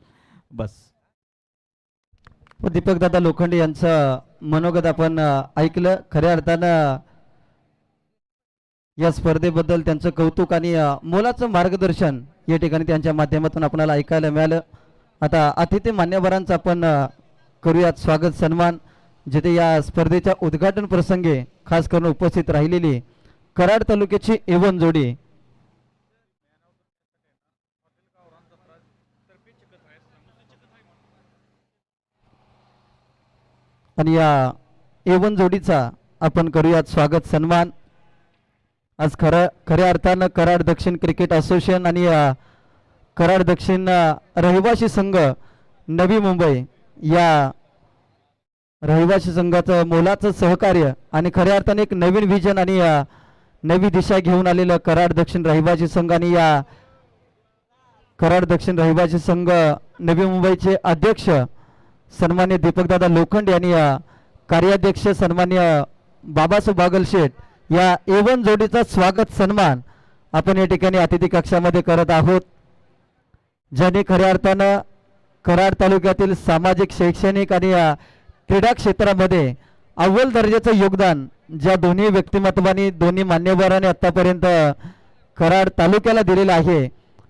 बस. दीपकदादा लोखंडे यांचं मनोगत आपण ऐकलं. खऱ्या अर्थानं या स्पर्धेबद्दल त्यांचं कौतुक आणि मोलाचं मार्गदर्शन या ठिकाणी त्यांच्या माध्यमातून आपल्याला ऐकायला मिळालं. आता अतिथी मान्यवरांचं आपण करूयात स्वागत सन्मान, जिथे या स्पर्धेच्या उद्घाटन प्रसंगी खास करून उपस्थित राहिलेली कराड तालुक्याची एवन जोडी आणि या एवन जोडीचा आपण करूयात स्वागत सन्मान. आज खऱ्या अर्थानं कराड दक्षिण क्रिकेट असोसिएशन आणि कराड दक्षिण रहिवासी संघ नवी मुंबई या रहिवासी संघाचं मोलाचं सहकार्य आणि खऱ्या अर्थाने एक नवीन विजन आणि नवी दिशा घेऊन आलेलं कराड दक्षिण रहिवासी संघ आणि या कराड दक्षिण रहिवासी संघ नवी मुंबईचे अध्यक्ष सन्मान्य दीपकदादा लोखंडे आणि कार्याध्यक्ष सन्मान्य बाबासाहेब बागलशेठ या एवन जोडीचा स्वागत सन्मान आपण या ठिकाणी अतिथी कक्षामध्ये करत आहोत, ज्याने खऱ्या अर्थानं कराड तालुक्यातील सामाजिक, शैक्षणिक आणि क्रीडा क्षेत्रामध्ये अव्वल दर्जाचं योगदान ज्या दोन्ही व्यक्तिमत्वांनी, दोन्ही मान्यवरांनी आतापर्यंत कराड तालुक्याला दिलेलं आहे,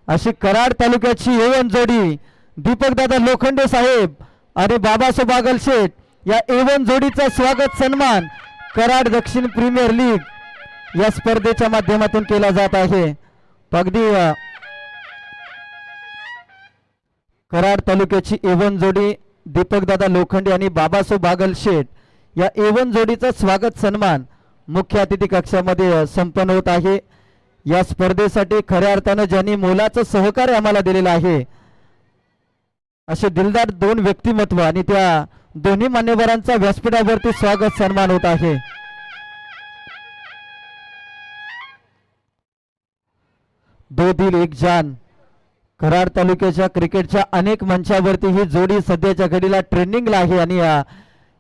अशी कराड तालुक्याची एवन जोडी दीपकदादा लोखंडे साहेब आणि बाबासाहेब बागलशेठ या एवन जोडीचा स्वागत सन्मान कराड दक्षिण प्रीमियर लीग या स्पर्धेच्या माध्यमातून केला जात आहे. अगदी कराड तालुक्याची एवन जोडी दीपकदादा लोखंडे आणि बाबासाहेब बागलशेठ या एवन जोडीचा स्वागत सन्मान मुख्य अतिथी कक्षामध्ये संपन्न होत आहे. या स्पर्धेसाठी खऱ्या अर्थानं ज्यांनी मोलाचं सहकार्य आम्हाला दिलेलं आहे, असे दिलदार दोन व्यक्तिमत्व आणि त्या दोन्ही मान्यवरांचा व्यासपीठावरती स्वागत सन्मान होत आहे. दो दिल एक जान. कराड तालुक्याच्या क्रिकेटच्या अनेक मंचावरती ही जोडी सध्याच्या घडीला ट्रेंडिंगला आहे आणि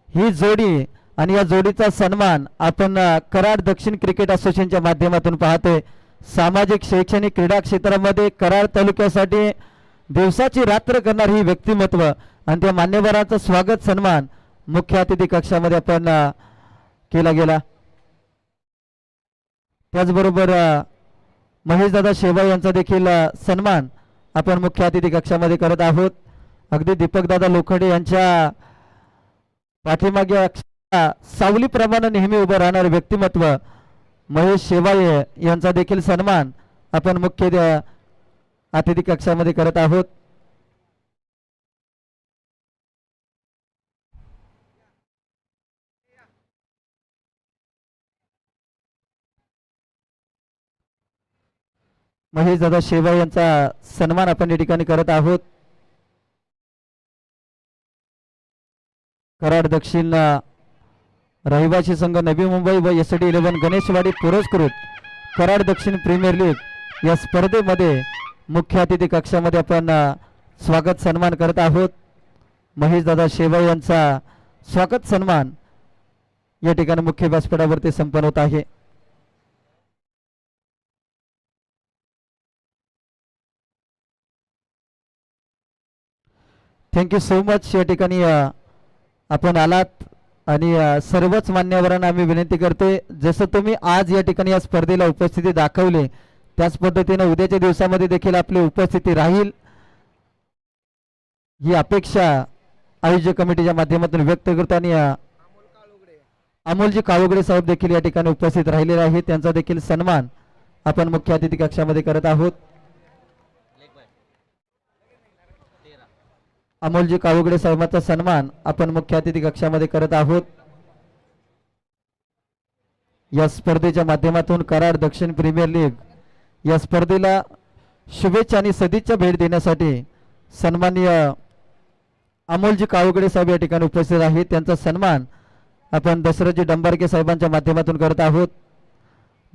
ही जोडी आणि या जोडीचा सन्मान आपण कराड दक्षिण क्रिकेट असोसिएशनच्या माध्यमातून पाहतोय. सामाजिक, शैक्षणिक, क्रीडा क्षेत्रामध्ये कराड तालुक्यासाठी दिवसाची रात्र करणारी ही व्यक्तिमत्व आणि त्या मान्यवरांचा स्वागत सन्मान मुख्य अतिथी कक्षामध्ये आपण केला गेला. त्याचबरोबर महेशदादा शेवाई यांचा देखील सन्मान आपण मुख्य अतिथी कक्षामध्ये करत आहोत. अगदी दीपकदादा लोखंडे यांच्या पाठीमागे सावलीप्रमाणे नेहमी उभं राहणारे व्यक्तिमत्व महेश शेवाई यांचा देखील सन्मान आपण मुख्य अतिथी कक्षामध्ये करत आहोत. महेश दादा शेवा यांचा सन्मान आपण या ठिकाणी करत आहोत. कराड दक्षिण रहिवासी संघ नवी मुंबई व SD11 गणेशवाडी पुरस्कृत कराड दक्षिण प्रीमियर लीग या स्पर्धेमध्ये मुख्य अतिथी कक्षामध्ये आपण स्वागत सन्मान करत आहोत. महेश दादा शेवा यांचा स्वागत सन्मान या ठिकाणी मुख्य व्यासपीठावरती संपन्न होत आहे. Thank you so much. या ठिकाणी आपण आलात आणि सर्वच मान्यवरांना आम्ही विनंती करते, जसं तुम्ही आज या ठिकाणी या स्पर्धेला उपस्थिती दाखवली त्याच पद्धतीने उद्याच्या दिवसामध्ये देखील आपली उपस्थिती राहील ही अपेक्षा आयोजक कमिटीच्या माध्यमातून व्यक्त करतो. आणि अमोलजी काळुगडे साहेब देखील या ठिकाणी उपस्थित राहिलेले आहेत, त्यांचा देखील सन्मान आपण मुख्य अतिथी कक्षामध्ये करत आहोत. अमोलजी काळुगडे साहेबांचा सन्मान आपण मुख्य अतिथी कक्षामध्ये करत आहोत. या स्पर्धेच्या माध्यमातून कराड दक्षिण प्रीमियर लीग या स्पर्धेला शुभेच्छा आणि सदिच्छा भेट देण्यासाठी सन्माननीय अमोलजी काळुगडे साहेब या ठिकाणी उपस्थित आहेत. त्यांचा सन्मान आपण दशरथजी डंबारके साहेबांच्या माध्यमातून करत आहोत.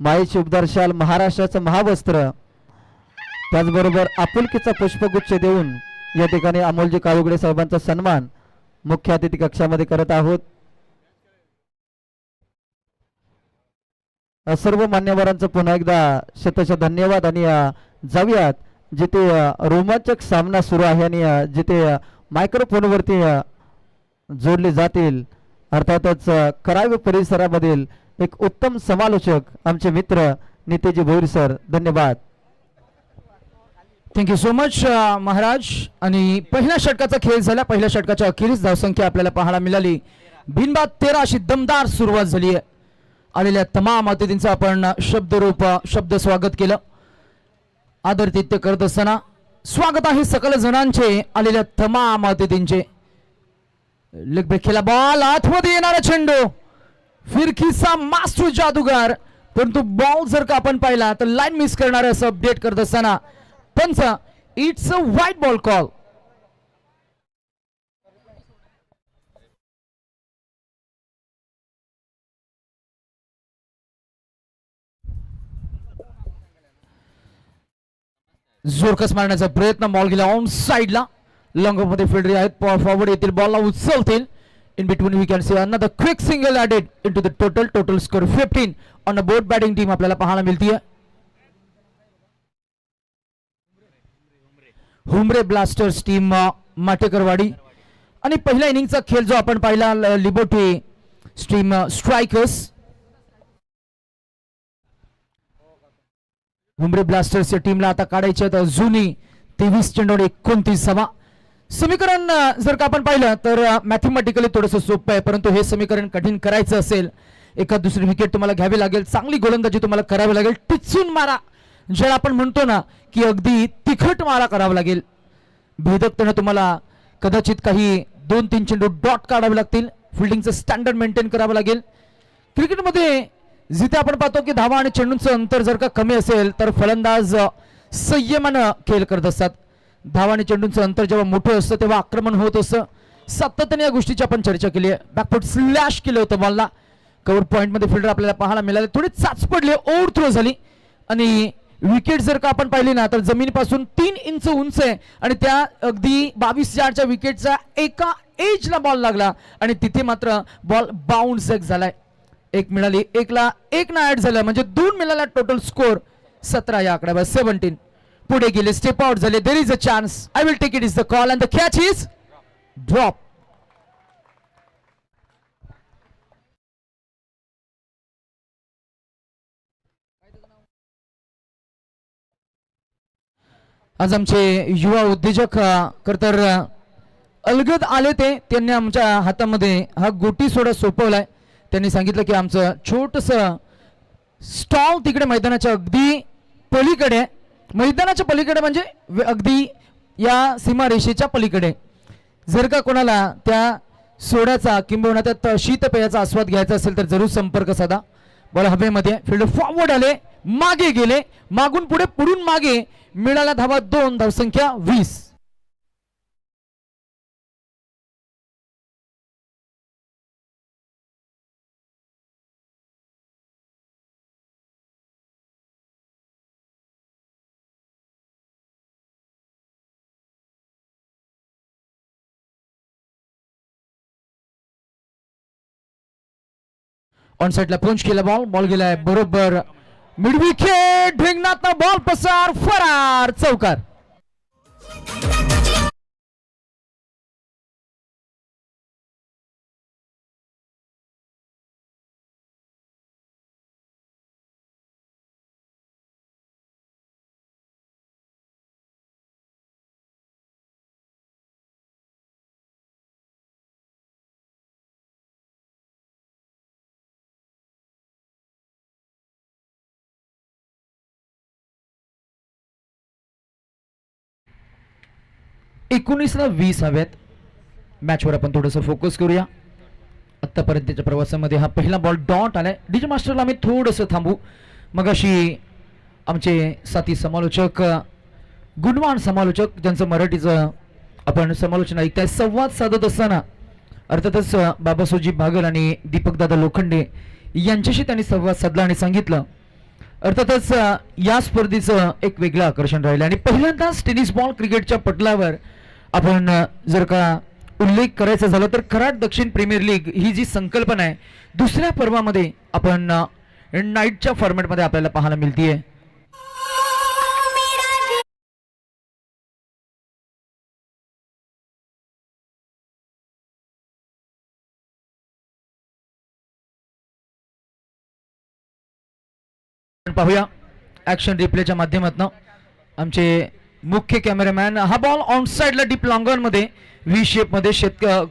मायेची उबदार शाल, महाराष्ट्राचं महावस्त्र, त्याचबरोबर आपुलकीचा पुष्पगुच्छ देऊन या ठिकाणी अमोलजी काळुगडे साहेबांचा सन्मान मुख्य अतिथी कक्षामध्ये करत आहोत. सर्व मान्यवरांचं पुन्हा एकदा शतशः धन्यवाद. आणि जाऊयात जिथे रोमांचक सामना सुरू आहे आणि जिथे मायक्रोफोनवरती जोडले जातील, अर्थातच कराड परिसरामधील एक उत्तम समालोचक आमचे मित्र नितेजी भोईर सर. धन्यवाद. Thank you so much Maharaj. आणि पहिल्या षटकाचा खेळ झाला. पहिल्या षटकाच्या अखेरीस धावसंख्या आपल्याला पाहायला मिळाली. बिनबाद 13 अशी दमदार सुरुवात झाली आहे. आलेल्या तमाम अतिथींचं आपण शब्द स्वागत केलं. आदरातिथ्य करत असताना स्वागत आहे सकल जणांचे, आलेल्या तमाम अतिथींचे. लेग ब्रेक केला बॉल, आतमध्ये येणारा चेंडू, फिरकीचा मास्टर जादूगार, परंतु बॉल जर का आपण पाहिला तर लाईन मिस करणारे असं अपडेट करत असताना पंच it's a white ball call. जोरकस मारण्याचा प्रयत्न, बॉल गेला ऑन साइडला. लॉंगमध्ये फिल्डर आहेत, फॉरवर्ड येतील, बॉलला उचलतील. In between we can see another quick single added into the total score 15 on the board batting team आपल्याला पाहायला मिळतीये. Humre blasters team माटेकरवाडी. आणि पहिल्या इनिंगचा खेळ जो आपण पाहिला लिबर्टी टीम स्ट्रायकर्स. हुमरे ब्लास्टर्सच्या टीमला आता काढायचे आहेत जुनी 23 चेंडू 29 धावा. समीकरण जर का आपण पाहिलं तर मॅथमॅटिकली थोडंसं सोपं आहे, परंतु हे समीकरण कठीण करायचं असेल एखाद दुसरी विकेट तुम्हाला घ्यावी लागेल, चांगली गोलंदाजी तुम्हाला करावी लागेल, टिचून मारा ज्याला आपण म्हणतो ना की अगदी तिखट मारा करावा लागेल. भेदकतेनं तुम्हाला कदाचित काही 2-3 चेंडू डॉट काढावे लागतील. फिल्डिंगचं स्टँडर्ड मेंटेन करावं लागेल. क्रिकेटमध्ये जिथे आपण पाहतो की धावा आणि चेंडूंचं अंतर जर का कमी असेल तर फलंदाज संयमानं खेळ करत असतात. धावा आणि चेंडूंचं अंतर जेव्हा मोठं असतं तेव्हा आक्रमण होत असतं. सातत्याने या गोष्टीची आपण चर्चा केली आहे. बॅकफूट स्लॅश केलं होतं बॉलला. कव्हर पॉईंटमध्ये फिल्डर आपल्याला पाहायला मिळाले, थोडी चाच पडली, ओव्हर थ्रो झाली. आणि विकेट जर का आपण पाहिली ना तर जमिनीपासून 3 इंच उंच आहे आणि त्या अगदी 22 यार्डच्या विकेटचा एका एजला बॉल लागला आणि तिथे मात्र बॉल बाउन्स झालाय. 1 मिळाली, 1ला 1 ना ऍड झालं म्हणजे 2 मिळाला. टोटल स्कोर 17 या आकड्यावर 17. पुढे गेले, स्टेप आउट झाले. There is a chance, I will take it is the call and the catch is drop. आज आमचे युवा उद्योजक तर अलगद आले ते, त्यांनी आमच्या हातामध्ये हा गोटी सोडा सोपवलाय. त्यांनी सांगितलं की आमचं छोटस स्टॉल तिकडे मैदानाच्या अगदी पलीकडे मैदानाच्या पलीकडे म्हणजे अगदी या सीमारेषेच्या पलीकडे जर का कोणाला त्या सोड्याचा किंबहुना त्या शीतपेयाचा आस्वाद घ्यायचा असेल तर जरूर संपर्क साधा. बॉल हवेमध्ये, फिल्डर फॉरवर्ड आले, मागे गेले, मागून पुढे, पुढून मागे, मिळाला धावा 2, धावसंख्या 20. ऑन साइडला पंच केला बॉल, बॉल गेलाय बरोबर मिड विकेट, ढेंगणातनं बॉल पसार, फरार, चौकार. एकोणीसला 20 हव्यात. मॅचवर आपण थोडंसं फोकस करूया. आतापर्यंतच्या प्रवासामध्ये हा पहिला बॉल डॉट आलाय. डीजे मास्टरला आम्ही थोडंसं थांबू. मगाशी आमचे साथी समालोचक, गुणवान समालोचक, ज्यांचं मराठीचं आपण समालोचन ऐकताय, संवाद साधत असताना अर्थातच बाबासोजी बागल आणि दीपकदादा लोखंडे यांच्याशी त्यांनी संवाद साधला आणि सांगितलं अर्थातच या स्पर्धेचं एक वेगळं आकर्षण राहिलं. आणि पहिल्यांदाच टेनिस बॉल क्रिकेटच्या पटलावर आपण जर का उल्लेख करायचा झाला तर कराड दक्षिण प्रीमियर लीग ही जी संकल्पना आहे दुसऱ्या पर्वामध्ये आपण नाईटच्या फॉर्मॅटमध्ये आपल्याला पाहायला मिळतीये. पाहूया ऍक्शन रिप्लेच्या माध्यमातून आमचे मुख्य कॅमेरामॅन. हा बॉल ऑन साइडला डीप लॉंगॉन मध्ये व्ही शेप मध्ये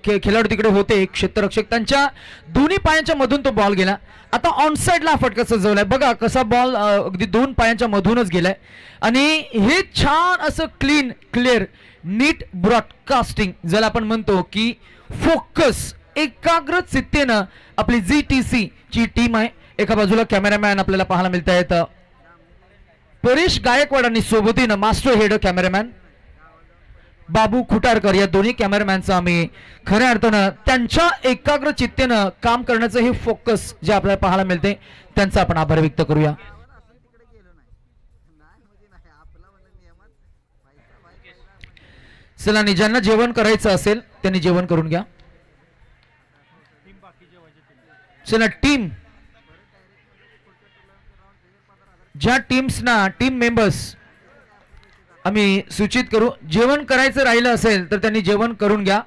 खेळाडू तिकडे होते, एक क्षेत्ररक्षक, त्यांच्या दोन्ही पायांच्या मधून तो बॉल गेला. आता ऑन साइडला हा फटका सजवलाय, बघा कसा बॉल अगदी 2 पायांच्या मधूनच गेलाय. आणि हे छान असं क्लीन, क्लिअर, नीट ब्रॉडकास्टिंग ज्याला आपण म्हणतो की फोकस, एकाग्र चित्तेनं आपली GTC ची टीम आहे. एका बाजूला कॅमेरामॅन आपल्याला पाहायला मिळत आहेत परेश गायकवाड आणि सोबतीनं मास्टर हेड कॅमेरामॅन बाबू खुटारकर. या दोन्ही कॅमेरामॅनचं आम्ही खऱ्या अर्थानं त्यांच्या एकाग्र चित्तेनं काम करण्याचं हे फोकस जे आपल्याला पाहायला मिळते त्यांचा आपण आभार व्यक्त करूया. चला, आणि ज्यांना जेवण करायचं असेल त्यांनी जेवण करून घ्या. चला टीम, ज्या टीम्सना, टीम मेंबर्स आम्ही सूचित करू, जेवण करायचं राहिलं असेल तर त्यांनी जेवण करून घ्या.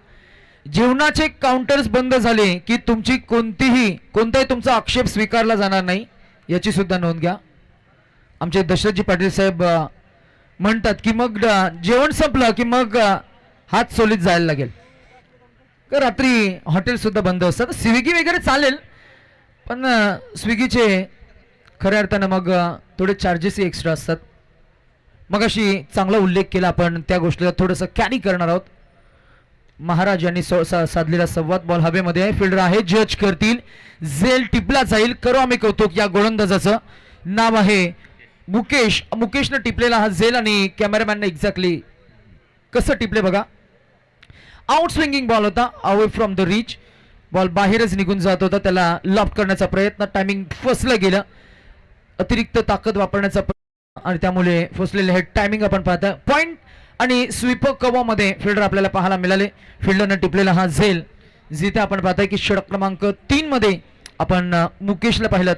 जेवणाचे काउंटर्स बंद झाले की तुमची कोणताही तुमचा आक्षेप स्वीकारला जाणार नाही, याची सुद्धा नोंद घ्या. आमचे दशरथजी पाटील साहेब म्हणतात की मग जेवण संपलं की मग हात सोलीत जायला लागेल. तर रात्री हॉटेल सुद्धा बंद असतात. स्विगी वगैरे चालेल पण स्विगीचे खऱ्या अर्थानं मग थोडे चार्जेसही एक्स्ट्रा असतात. मग अशी चांगला उल्लेख केला आपण, त्या गोष्टीला थोडंसं कॅरी करणार आहोत. महाराज यांनी साधलेला संवाद. बॉल हवेमध्ये आहे, फिल्डर आहे, जज करतील, झेल टिपला जाईल. करू आम्ही कौतुक या गोलंदाजाचं नाव आहे मुकेश. मुकेशनं टिपलेला हा झेल आणि कॅमेरामॅनने एक्झॅक्टली कसं टिपले बघा. आउट स्विंगिंग बॉल होता, away from the reach. Ball बाहेरच निघून जात होता, त्याला लॉफ्ट करण्याचा प्रयत्न, टायमिंग फसलं गेलं, अतिरिक्त ताकद वापरण्याचा आणि त्यामुळे फसलेले हे टायमिंग आपण पाहता. पॉइंट आणि स्वीपर कव्वामध्ये फिल्डर आपल्याला पाहायला मिळाले. फिल्डरनं टिपलेला हा झेल, जिथे आपण पाहताय की षटक क्रमांक 3 मध्ये आपण मुकेशला पाहिलं,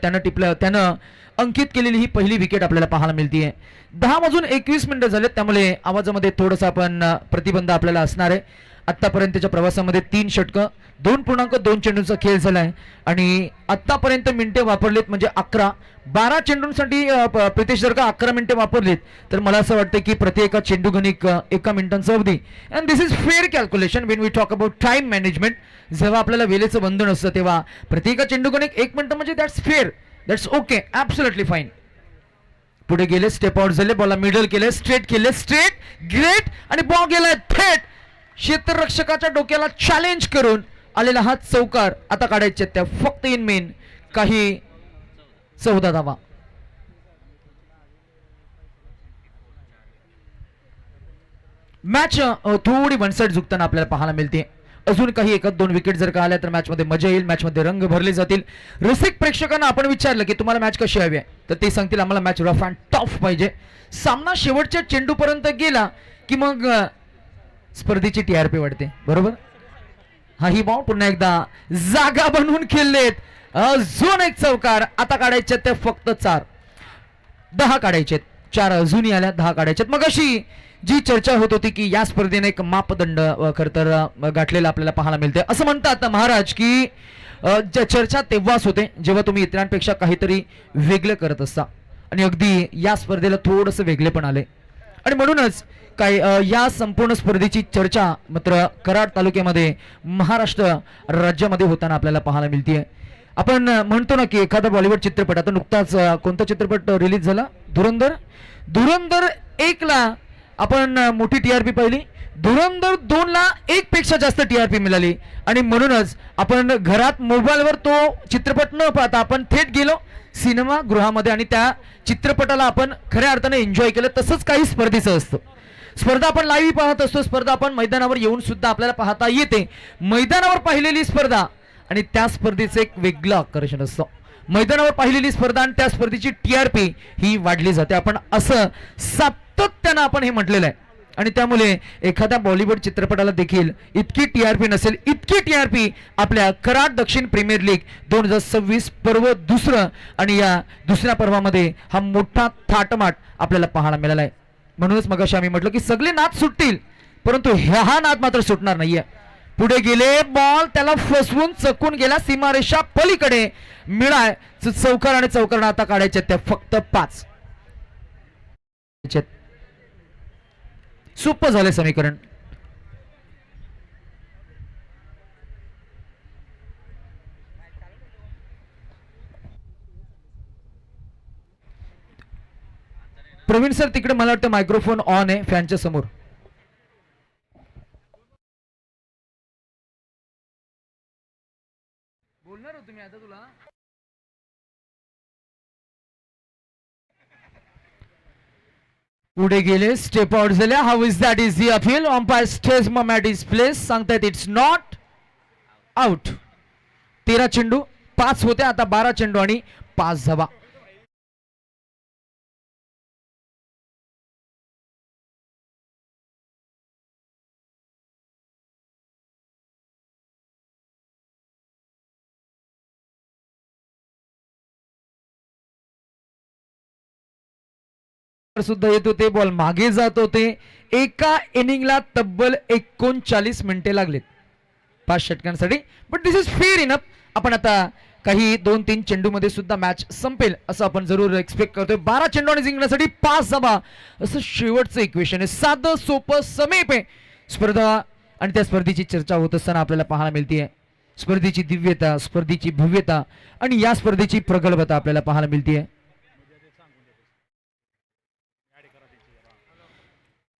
त्यानं अंकित केलेली ही पहिली विकेट आपल्याला पाहायला मिळते. 10:21 मिनिटं झालेत, त्यामुळे आवाजामध्ये थोडंसं आपण प्रतिबंध आपल्याला असणार आहे. आतापर्यंतच्या प्रवासामध्ये 3 षटकं, 2.2 चेंडूंचा खेळ झालाय आणि आतापर्यंत मिनिटे वापरलीत म्हणजे 11. 12 चेंडूंसाठी प्रितेश जर का 11 मिनिटे वापरलीत तर मला असं वाटतं की प्रति एका चेंडू गणिक 1 मिनिटांचा अवधी. And this is fair calculation when we talk about time management. जेव्हा आपल्याला वेळेचं बंधन असतं तेव्हा प्रति एका चेंडू गणिक 1 मिनिट म्हणजे that's fair, that's okay, absolutely fine. पुढे गेले, स्टेप आउट झाले, बॉलला मिडल केले, स्ट्रेट केले, स्ट्रेट ग्रेट आणि बॉल गेलाय थेट क्षेत्ररक्षकाच्या डोक्याला चॅलेंज करून आलेला हा चौकार. आता काढायचे त्या फक्त इन मेन काही 14 धावा. मॅच थोडी वन साइड झुकताना आपल्याला पाहायला मिळते. अजून काही एकच 2 विकेट जर का आल्या तर मॅच मध्ये मजा येईल, मॅच मध्ये रंग भरले जातील. रसिक प्रेक्षकांना आपण विचारलं की तुम्हाला मॅच कशी हवी आहे, तर ते सांगतील आम्हाला मॅच रफ अँड टफ पाहिजे. सामना शेवटच्या चेंडूपर्यंत गेला की मग स्पर्धेची टीआरपी वाढते, बरोबर. हा ही बॉल पुन्हा एकदा जागा बनवून खेळलेत. अजून एक चौकार. आता काढायचे ते फक्त 4. 10 काढायचे, 4 अजूनही आल्या, 10 काढायचे. मग अशी जी चर्चा होत होती की या स्पर्धेने एक मापदंड खर तर गाठलेला आपल्याला पाहायला मिळते. असं म्हणतात महाराज की चर्चा तेव्हाच होते जेव्हा तुम्ही इतरांपेक्षा काहीतरी वेगळं करत असता, आणि अगदी या स्पर्धेला थोडंसं वेगळे पण आले. आणि म्हणूनच काय या संपूर्ण स्पर्धेची चर्चा मात्र कराड तालुक्यामध्ये महाराष्ट्र राज्यामध्ये होताना आपल्याला पाहायला मिळते. आपण म्हणतो ना की एखादा बॉलिवूड चित्रपट, आता नुकताच कोणता चित्रपट रिलीज झाला, धुरंधर 1 ला आपण मोठी टीआरपी पाहिली, धुरंधर 2 ला 1 पेक्षा जास्त टीआरपी मिळाली. आणि म्हणूनच आपण घरात मोबाईलवर तो चित्रपट न पाहता आपण थेट गेलो सिनेमा गृहामध्ये आणि त्या चित्रपटाला आपण खऱ्या अर्थाने एन्जॉय केलं. तसंच काही स्पर्धेचं असतं. स्पर्धा आपण लाईव्ह पाहत असतो, स्पर्धा आपण मैदानावर येऊन सुद्धा आपल्याला पाहता येते. मैदानावर पाहिलेली स्पर्धा आणि त्या स्पर्धेचं एक वेगळं आकर्षण असतं. मैदानावर पाहिलेली स्पर्धा आणि त्या स्पर्धेची टीआरपी ही वाढली जाते. आपण असं सातत्यानं आपण हे म्हटलेलं आहे. आणि त्यामुळे एखाद्या बॉलिवूड चित्रपटाला देखील इतकी टीआरपी नसेल, इतकी टीआरपी आपल्या कराड दक्षिण प्रीमियर लीग 2026 पर्व 2 आणि या दुसऱ्या पर्वामध्ये हा मोठा थाटमाट आपल्याला पाहायला मिळाला आहे. म्हणूनच मगाशी आम्ही म्हटलं की सगळे नाद सुटतील, परंतु हा नाद मात्र सुटणार नाहीये. पुढे गेले, बॉल त्याला फसवून चकून गेला, सीमारेषा पलीकडे मिळाय चौकार. आणि चौकार आता काढायचे त्या फक्त 5. सोपं झाले समीकरण. प्रवीण सर तिकडे मला वाटतं मायक्रोफोन ऑन आहे फॅनच्या समोर. बोलणार हो तुम्ही आता. तुला पुढे गेले, स्टेप आउट झाले. How is that is the appeal. Umpire stage mat is place. सांगतायत इट्स नॉट आउट. 13 चेंडू 5 होते, आता 12 चेंडू आणि 5 धावा. सुद्धा येत होते, बॉल मागे जात होते. एका इनिंगला तब्बल 39 मिनिटे लागलेत 5 षटकांसाठी. But this is fair enough. आपण आता काही 2-3 चेंडू मध्ये सुद्धा मॅच संपेल असं आपण जरूर एक्सपेक्ट करतोय. 12 चेंडू आणि जिंकण्यासाठी 5 धावा असं शेवटचं इक्वेशन आहे. साधं सोपं समीप आहे. स्पर्धा आणि त्या स्पर्धेची चर्चा होत असताना आपल्याला पाहायला मिळते. स्पर्धेची दिव्यता, स्पर्धेची भव्यता आणि या स्पर्धेची प्रगल्भता आपल्याला पाहायला मिळते.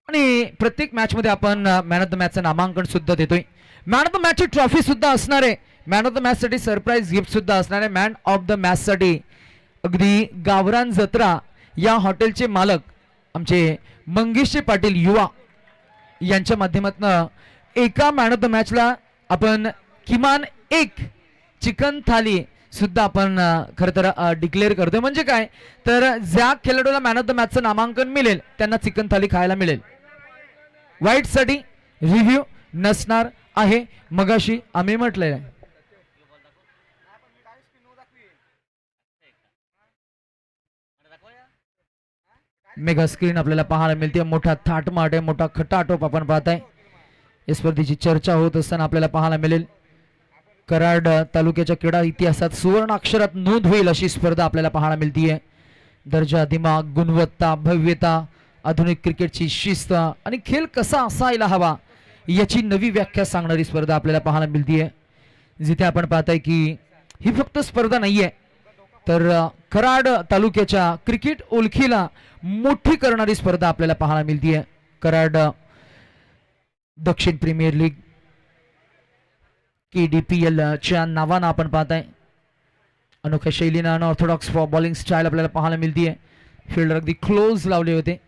आणि प्रत्येक मॅच मध्ये आपण मॅन ऑफ द मॅचचं नामांकन सुद्धा देतोय. मॅन ऑफ द मॅचची ट्रॉफी सुद्धा असणार आहे. मॅन ऑफ द मॅच साठी सरप्राईज गिफ्ट सुद्धा असणार आहे. मॅन ऑफ द मॅच साठी अगदी गावरान जत्रा या हॉटेलचे मालक आमचे मंगेशचे पाटील युवा यांच्या माध्यमातून एका मॅन ऑफ द मॅचला आपण किमान 1 चिकन थाली सुद्धा आपण खरं तर डिक्लेअर करतोय. म्हणजे काय तर ज्या खेळाडूला मॅन ऑफ द मॅचचं नामांकन मिळेल त्यांना चिकन थाली खायला मिळेल. वाईट साठी रिव्ह्यू नसणार आहे, मगाशी आम्ही म्हटलेलं आहे. मेगा स्क्रीन आपल्याला पाहायला मिळते. मोठा थाटमाट आहे, मोठा खटाटोप आपण पाहताय. या स्पर्धेची चर्चा होत असताना आपल्याला पाहायला मिळेल. कराड तालुक्याच्या क्रीडा इतिहासात सुवर्ण अक्षरात नोंद होईल अशी स्पर्धा आपल्याला पाहायला मिळतीये. दर्जा, दिमाग, गुणवत्ता, भव्यता, आधुनिक क्रिकेटची शिस्त आणि खेळ कसा असायला हवा याची नवी व्याख्या सांगणारी स्पर्धा आपल्याला पाहायला मिळतीये. जिथे आपण पाहताय की ही फक्त स्पर्धा नाहीये, तर कराड तालुक्याच्या क्रिकेट ओळखीला मोठी करणारी स्पर्धा आपल्याला पाहायला मिळते. Karad Dakshin premier league KDPL च्या नावानं आपण पाहताय. अनोख्या शैलीनं अनऑर्थोडॉक्स बॉलिंग स्टाईल आपल्याला पाहायला मिळते. फिल्डर अगदी क्लोज लावले होते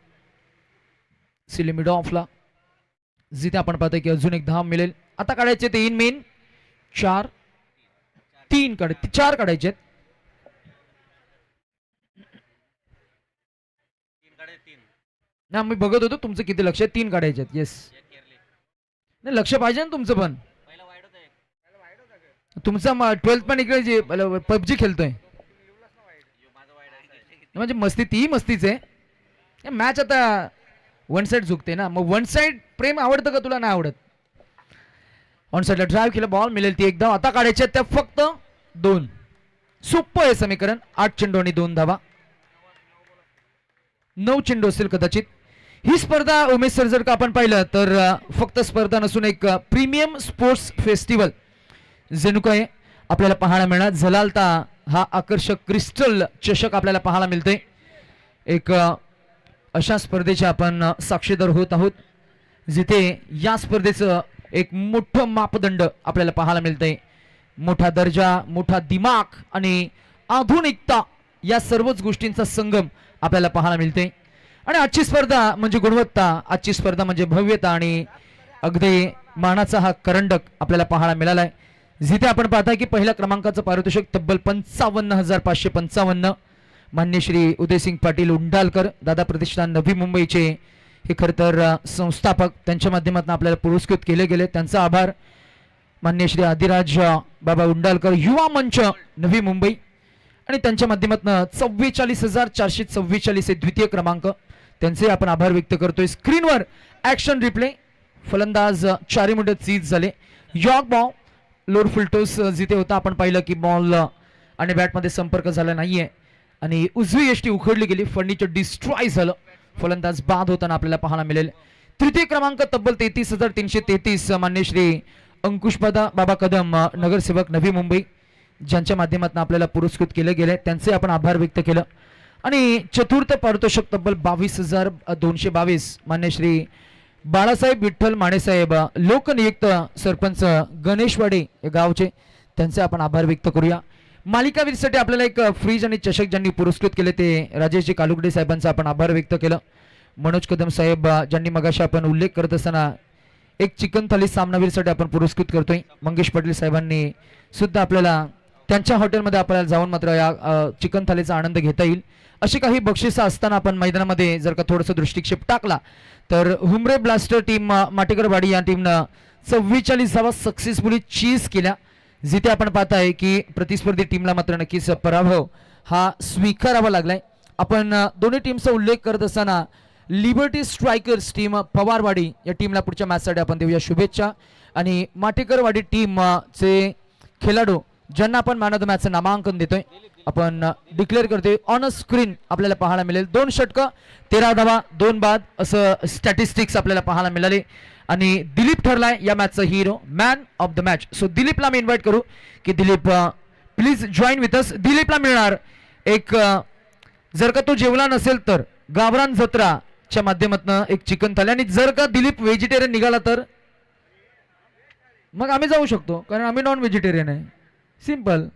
सिली मिड ऑफला, जिथे आपण पाहतोय की अजून एक धाव मिळेल. आता काढायचे ते इन मेन 4 काढायचे. ना मी बघत होतो तुमचं किती लक्ष आहे. 3 काढायचे. येस, नाही लक्ष पाहिजे ना तुमचं पण. तुमचा 12th पण इकडे PUBG खेळतोय म्हणजे मस्ती, ती मस्तीच आहे. मॅच आता वन साइड झुकते ना, मग वन साइड प्रेम आवडतं का तुला? नाही आवडत. ऑन साइडला ड्राईव्ह केलं, बॉल मिळेल ती एकदा. आता काढायचे त्या फक्त 2. सोपं आहे समीकरण. 8 चेंडू आणि 2 धावा. 9 चेंडू असतील कदाचित. ही स्पर्धा उमेश सर जर का आपण पाहिलं तर फक्त स्पर्धा नसून एक प्रीमियम स्पोर्ट्स फेस्टिवल जणू काय आपल्याला पाहायला मिळणार. झलालता हा आकर्षक क्रिस्टल चषक आपल्याला पाहायला मिळते. एक अशा स्पर्धेचे आपण साक्षीदार होत आहोत जिथे या स्पर्धेचं एक मोठं मापदंड आपल्याला पाहायला मिळतंय. मोठा दर्जा, मोठा दिमाग आणि आधुनिकता या सर्वच गोष्टींचा संगम आपल्याला पाहायला मिळते. आणि आजची स्पर्धा म्हणजे गुणवत्ता, आजची स्पर्धा म्हणजे भव्यता आणि अगदी मानाचा हा करंडक आपल्याला पाहायला मिळाला आहे. जिथे आपण पाहता की पहिल्या क्रमांकाचं पारितोषिक तब्बल 55,555. मान्य श्री उदयसिंग पाटील उंडालकर दादा प्रतिष्ठान नवी मुंबईचे हे खरं तर संस्थापक, त्यांच्या माध्यमातून आपल्याला पुरस्कृत केले गेले. त्यांचा आभार. मान्य श्री आदिराज बाबा उंडालकर युवा मंच नवी मुंबई आणि त्यांच्या माध्यमातून 44,444 हे द्वितीय क्रमांक, त्यांचे आपण आभार व्यक्त करतोय. स्क्रीनवर ऍक्शन रिप्ले. फलंदाज 4 मिनिटात सीज झाले. यॉर्क बॉल लोअर फुलटोस जिथे होता आपण पाहिलं की बॉल आणि बॅटमध्ये संपर्क झाला नाहीये आणि उजवी यष्टी उखडली गेली. फर्निचर डिस्ट्रॉय झालं. फलंदाज बाद होताना आपल्याला पाहायला मिळेल. तृतीय क्रमांक तब्बल 33,333 मान्य श्री अंकुशपादा बाबा कदम नगरसेवक नवी मुंबई, ज्यांच्या माध्यमातून आपल्याला पुरस्कृत केले गेले, त्यांचे आपण आभार व्यक्त केलं. आणि चतुर्थ पारितोषिक तब्बल 22,222 मान्य श्री बाळासाहेब विठ्ठल मानेसाहेब लोकनियुक्त सरपंच गणेशवाडी या गावचे, त्यांचे आपण आभार व्यक्त करूया. मालिकावीरसाठी आपल्याला एक फ्रीज आणि चषक ज्यांनी पुरस्कृत केले ते राजेशजी कालुगडे साहेबांचा आपण आभार व्यक्त केलं. मनोज कदम साहेब ज्यांनी मगाशी आपण उल्लेख करत असताना एक चिकन थाली सामनावीरसाठी आपण पुरस्कृत करतोय. मंगेश पाटील साहेबांनी सुद्धा आपल्याला त्यांच्या हॉटेलमध्ये आपल्याला जाऊन मात्र या चिकन थालीचा आनंद घेता येईल. अशी काही बक्षिसं असताना आपण मैदानामध्ये जर का थोडंसं दृष्टिक्षेप टाकला तर हुमरे ब्लास्टर टीम माटेकरवाडी या टीमनं 44 धावा सक्सेसफुली चीज केल्या. जिथे आपण पाहताय की प्रतिस्पर्धी टीमला मात्र नक्कीच पराभव हा स्वीकारावा लागलाय. आपण दोन्ही टीमचा उल्लेख करत असताना लिबर्टी स्ट्रायकर्स टीम पवारवाडी या टीमला पुढच्या मॅचसाठी आपण देऊया शुभेच्छा. आणि माटेकरवाडी टीमचे खेळाडू ज्यांना आपण मॅन ऑफ द मॅचचं नामांकन देतोय आपण डिक्लेअर करतोय. ऑन अ स्क्रीन आपल्याला पाहायला मिळेल 2 षटकं 13 धावा 2 बाद असं स्टॅटिस्टिक्स आपल्याला पाहायला मिळाले. आणि दिलीप ठरलाय या मॅचचा hero, man of the match. So दिलीपला मी इन्व्हाइट करू की Dilip please join with us. दिलीपला मिळणार एक जर का तो जेवला नसेल तर गावरान जत्राच्या माध्यमातून एक चिकन थाली. आणि जर का दिलीप व्हेजिटेरियन निघाला तर मग आम्ही जाऊ शकतो, कारण आम्ही नॉन व्हेजिटेरियन आहे. सिंपल.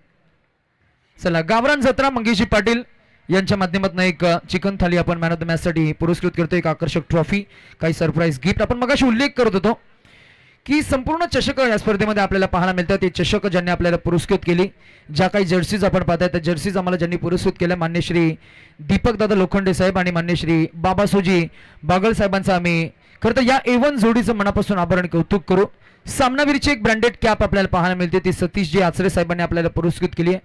चला, गावरान जत्रा मंगेशजी पाटील यांच्या माध्यमातून एक चिकन थाली आपण मॅन ऑफ द मॅच साठी पुरस्कृत करतो. एक आकर्षक ट्रॉफी, काही सरप्राईज गिफ्ट. आपण मगाशी उल्लेख करत होतो की संपूर्ण चषक या स्पर्धेमध्ये आपल्याला पाहायला मिळतात. ते चषक ज्यांनी आपल्याला पुरस्कृत केली, ज्या काही जर्सीज आपण पाहताय त्या जर्सीज आम्हाला ज्यांनी पुरस्कृत केल्या मान्य श्री दीपक दादा लोखंडे साहेब आणि मान्य श्री बाबासोजी बागल साहेबांचा आम्ही खरं तर या A1 जोडीचं मनापासून आभार आणि कौतुक करू. सामनावीरची एक ब्रँडेड कॅप आपल्याला पाहायला मिळते, ती सतीशजी आचरे साहेबांनी आपल्याला पुरस्कृत केली आहे,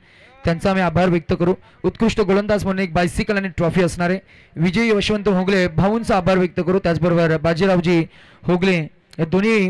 त्यांचा आम्ही आभार व्यक्त करू. उत्कृष्ट गोलंदाज म्हणून एक बायसिकल आणि ट्रॉफी असणार आहे. विजय यशवंत होगले भाऊंचा आभार व्यक्त करू. त्याचबरोबर बाजीरावजी होगले या दोन्ही